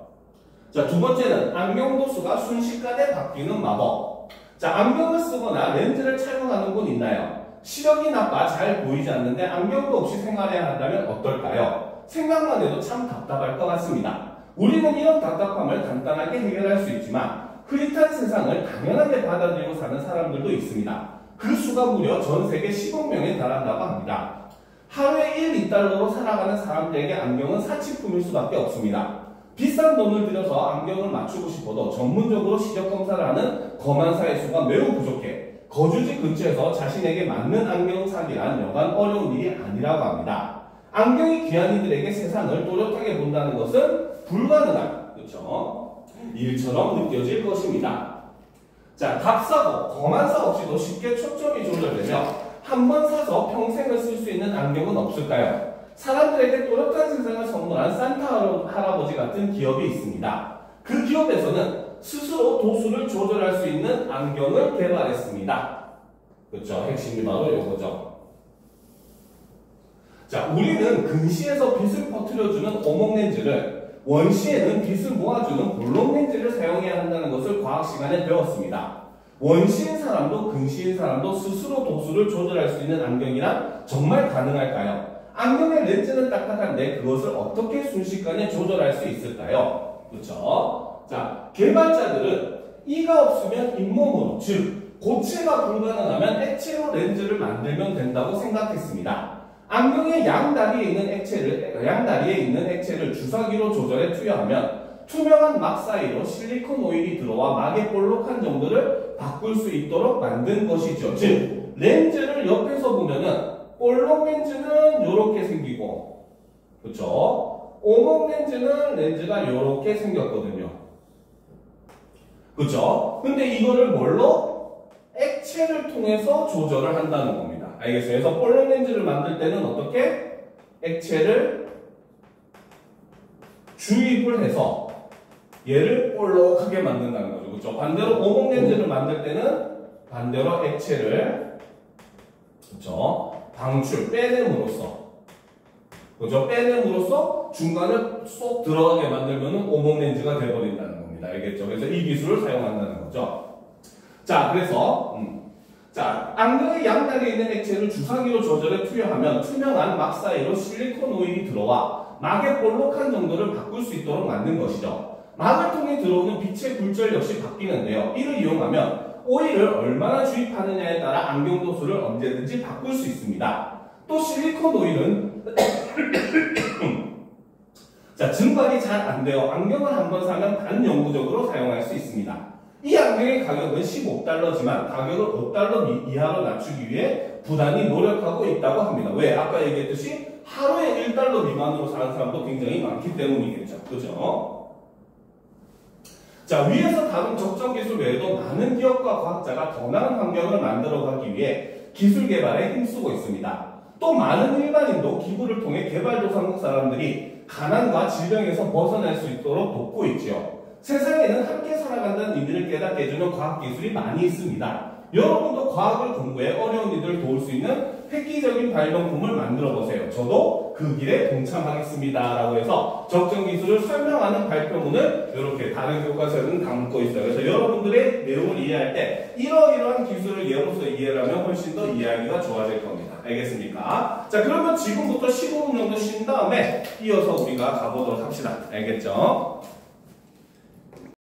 A: 자, 두 번째는 안경 도수가 순식간에 바뀌는 마법. 자, 안경을 쓰거나 렌즈를 착용하는 분 있나요? 시력이 나빠 잘 보이지 않는데 안경도 없이 생활해야 한다면 어떨까요? 생각만 해도 참 답답할 것 같습니다. 우리는 이런 답답함을 간단하게 해결할 수 있지만 흐릿한 세상을 당연하게 받아들이고 사는 사람들도 있습니다. 그 수가 무려 전 세계 10억 명에 달한다고 합니다. 하루에 1, 2달러로 살아가는 사람들에게 안경은 사치품일 수밖에 없습니다. 비싼 돈을 들여서 안경을 맞추고 싶어도 전문적으로 시력 검사를 하는 검안사의 수가 매우 부족해 거주지 근처에서 자신에게 맞는 안경 사기란 여간 어려운 일이 아니라고 합니다. 안경이 귀한 이들에게 세상을 또렷하게 본다는 것은 불가능한, 그렇죠? 일처럼 느껴질 것입니다. 자, 값싸고 검안사 없이도 쉽게 초점이 조절되며 한 번 사서 평생을 쓸 수 있는 안경은 없을까요? 사람들에게 또렷한 세상을 선물한 산타 할아버지 같은 기업이 있습니다. 그 기업에서는 스스로 도수를 조절할 수 있는 안경을 개발했습니다. 그렇죠? 핵심이 바로 이거죠. 자, 우리는 근시에서 빛을 퍼뜨려주는 오목렌즈를 원시에는 빛을 모아주는 볼록렌즈를 사용해야 한다는 것을 과학 시간에 배웠습니다. 원시인 사람도 근시인 사람도 스스로 도수를 조절할 수 있는 안경이란 정말 가능할까요? 안경의 렌즈는 딱딱한데 그것을 어떻게 순식간에 조절할 수 있을까요? 그렇죠? 자, 개발자들은 이가 없으면 잇몸으로, 즉 고체가 불가능하면 액체로 렌즈를 만들면 된다고 생각했습니다. 안경의 양다리에 있는 액체를 주사기로 조절해 투여하면 투명한 막 사이로 실리콘 오일이 들어와 막의 볼록한 정도를 바꿀 수 있도록 만든 것이죠. 즉 렌즈를 옆에서 보면은 볼록 렌즈는 이렇게 생기고, 그렇죠? 오목 렌즈는 렌즈가 이렇게 생겼거든요. 그렇죠? 근데 이거를 뭘로? 액체를 통해서 조절을 한다는 겁니다. 알겠어요? 그래서 볼록 렌즈를 만들 때는 어떻게? 액체를 주입을 해서 얘를 볼록하게 만든다는 거죠. 그렇죠? 반대로 오목 렌즈를 만들 때는 반대로 액체를, 그렇죠? 방출, 빼냄으로써, 그죠? 빼냄으로써 중간에 쏙 들어가게 만들면 오목 렌즈가 되어버린다는 겁니다. 알겠죠? 그래서 이 기술을 사용한다는 거죠. 자, 그래서 자, 안경의 양다리에 있는 액체를 주사기로 조절해 투여하면 투명한 막 사이로 실리콘 오일이 들어와 막의 볼록한 정도를 바꿀 수 있도록 만든 것이죠. 막을 통해 들어오는 빛의 굴절 역시 바뀌는데요. 이를 이용하면 오일을 얼마나 주입하느냐에 따라 안경 도수를 언제든지 바꿀 수 있습니다. 또 실리콘 오일은 자, 증발이 잘 안 돼요. 안경을 한번 사면 반영구적으로 사용할 수 있습니다. 이 안경의 가격은 15달러지만 가격을 5달러 이하로 낮추기 위해 부단히 노력하고 있다고 합니다. 왜? 아까 얘기했듯이 하루에 1달러 미만으로 사는 사람도 굉장히 많기 때문이겠죠. 그죠? 자, 위에서 다룬 적정 기술 외에도 많은 기업과 과학자가 더 나은 환경을 만들어가기 위해 기술 개발에 힘쓰고 있습니다. 또 많은 일반인도 기부를 통해 개발도상국 사람들이 가난과 질병에서 벗어날 수 있도록 돕고 있죠. 세상에는 함께 살아간다는 의미를 깨닫게 해주는 과학기술이 많이 있습니다. 여러분도 과학을 공부해 어려운 이들을 도울 수 있는 획기적인 발명품을 만들어 보세요. 저도 그 길에 동참하겠습니다. 라고 해서 적정 기술을 설명하는 발표문을 이렇게 다른 교과서에는 담고 있어요. 그래서 여러분들의 내용을 이해할 때 이러이러한 기술을 예로서 이해를 하면 훨씬 더 이해하기가 좋아질 겁니다. 알겠습니까? 자, 그러면 지금부터 15분 정도 쉰 다음에 이어서 우리가 가보도록 합시다. 알겠죠?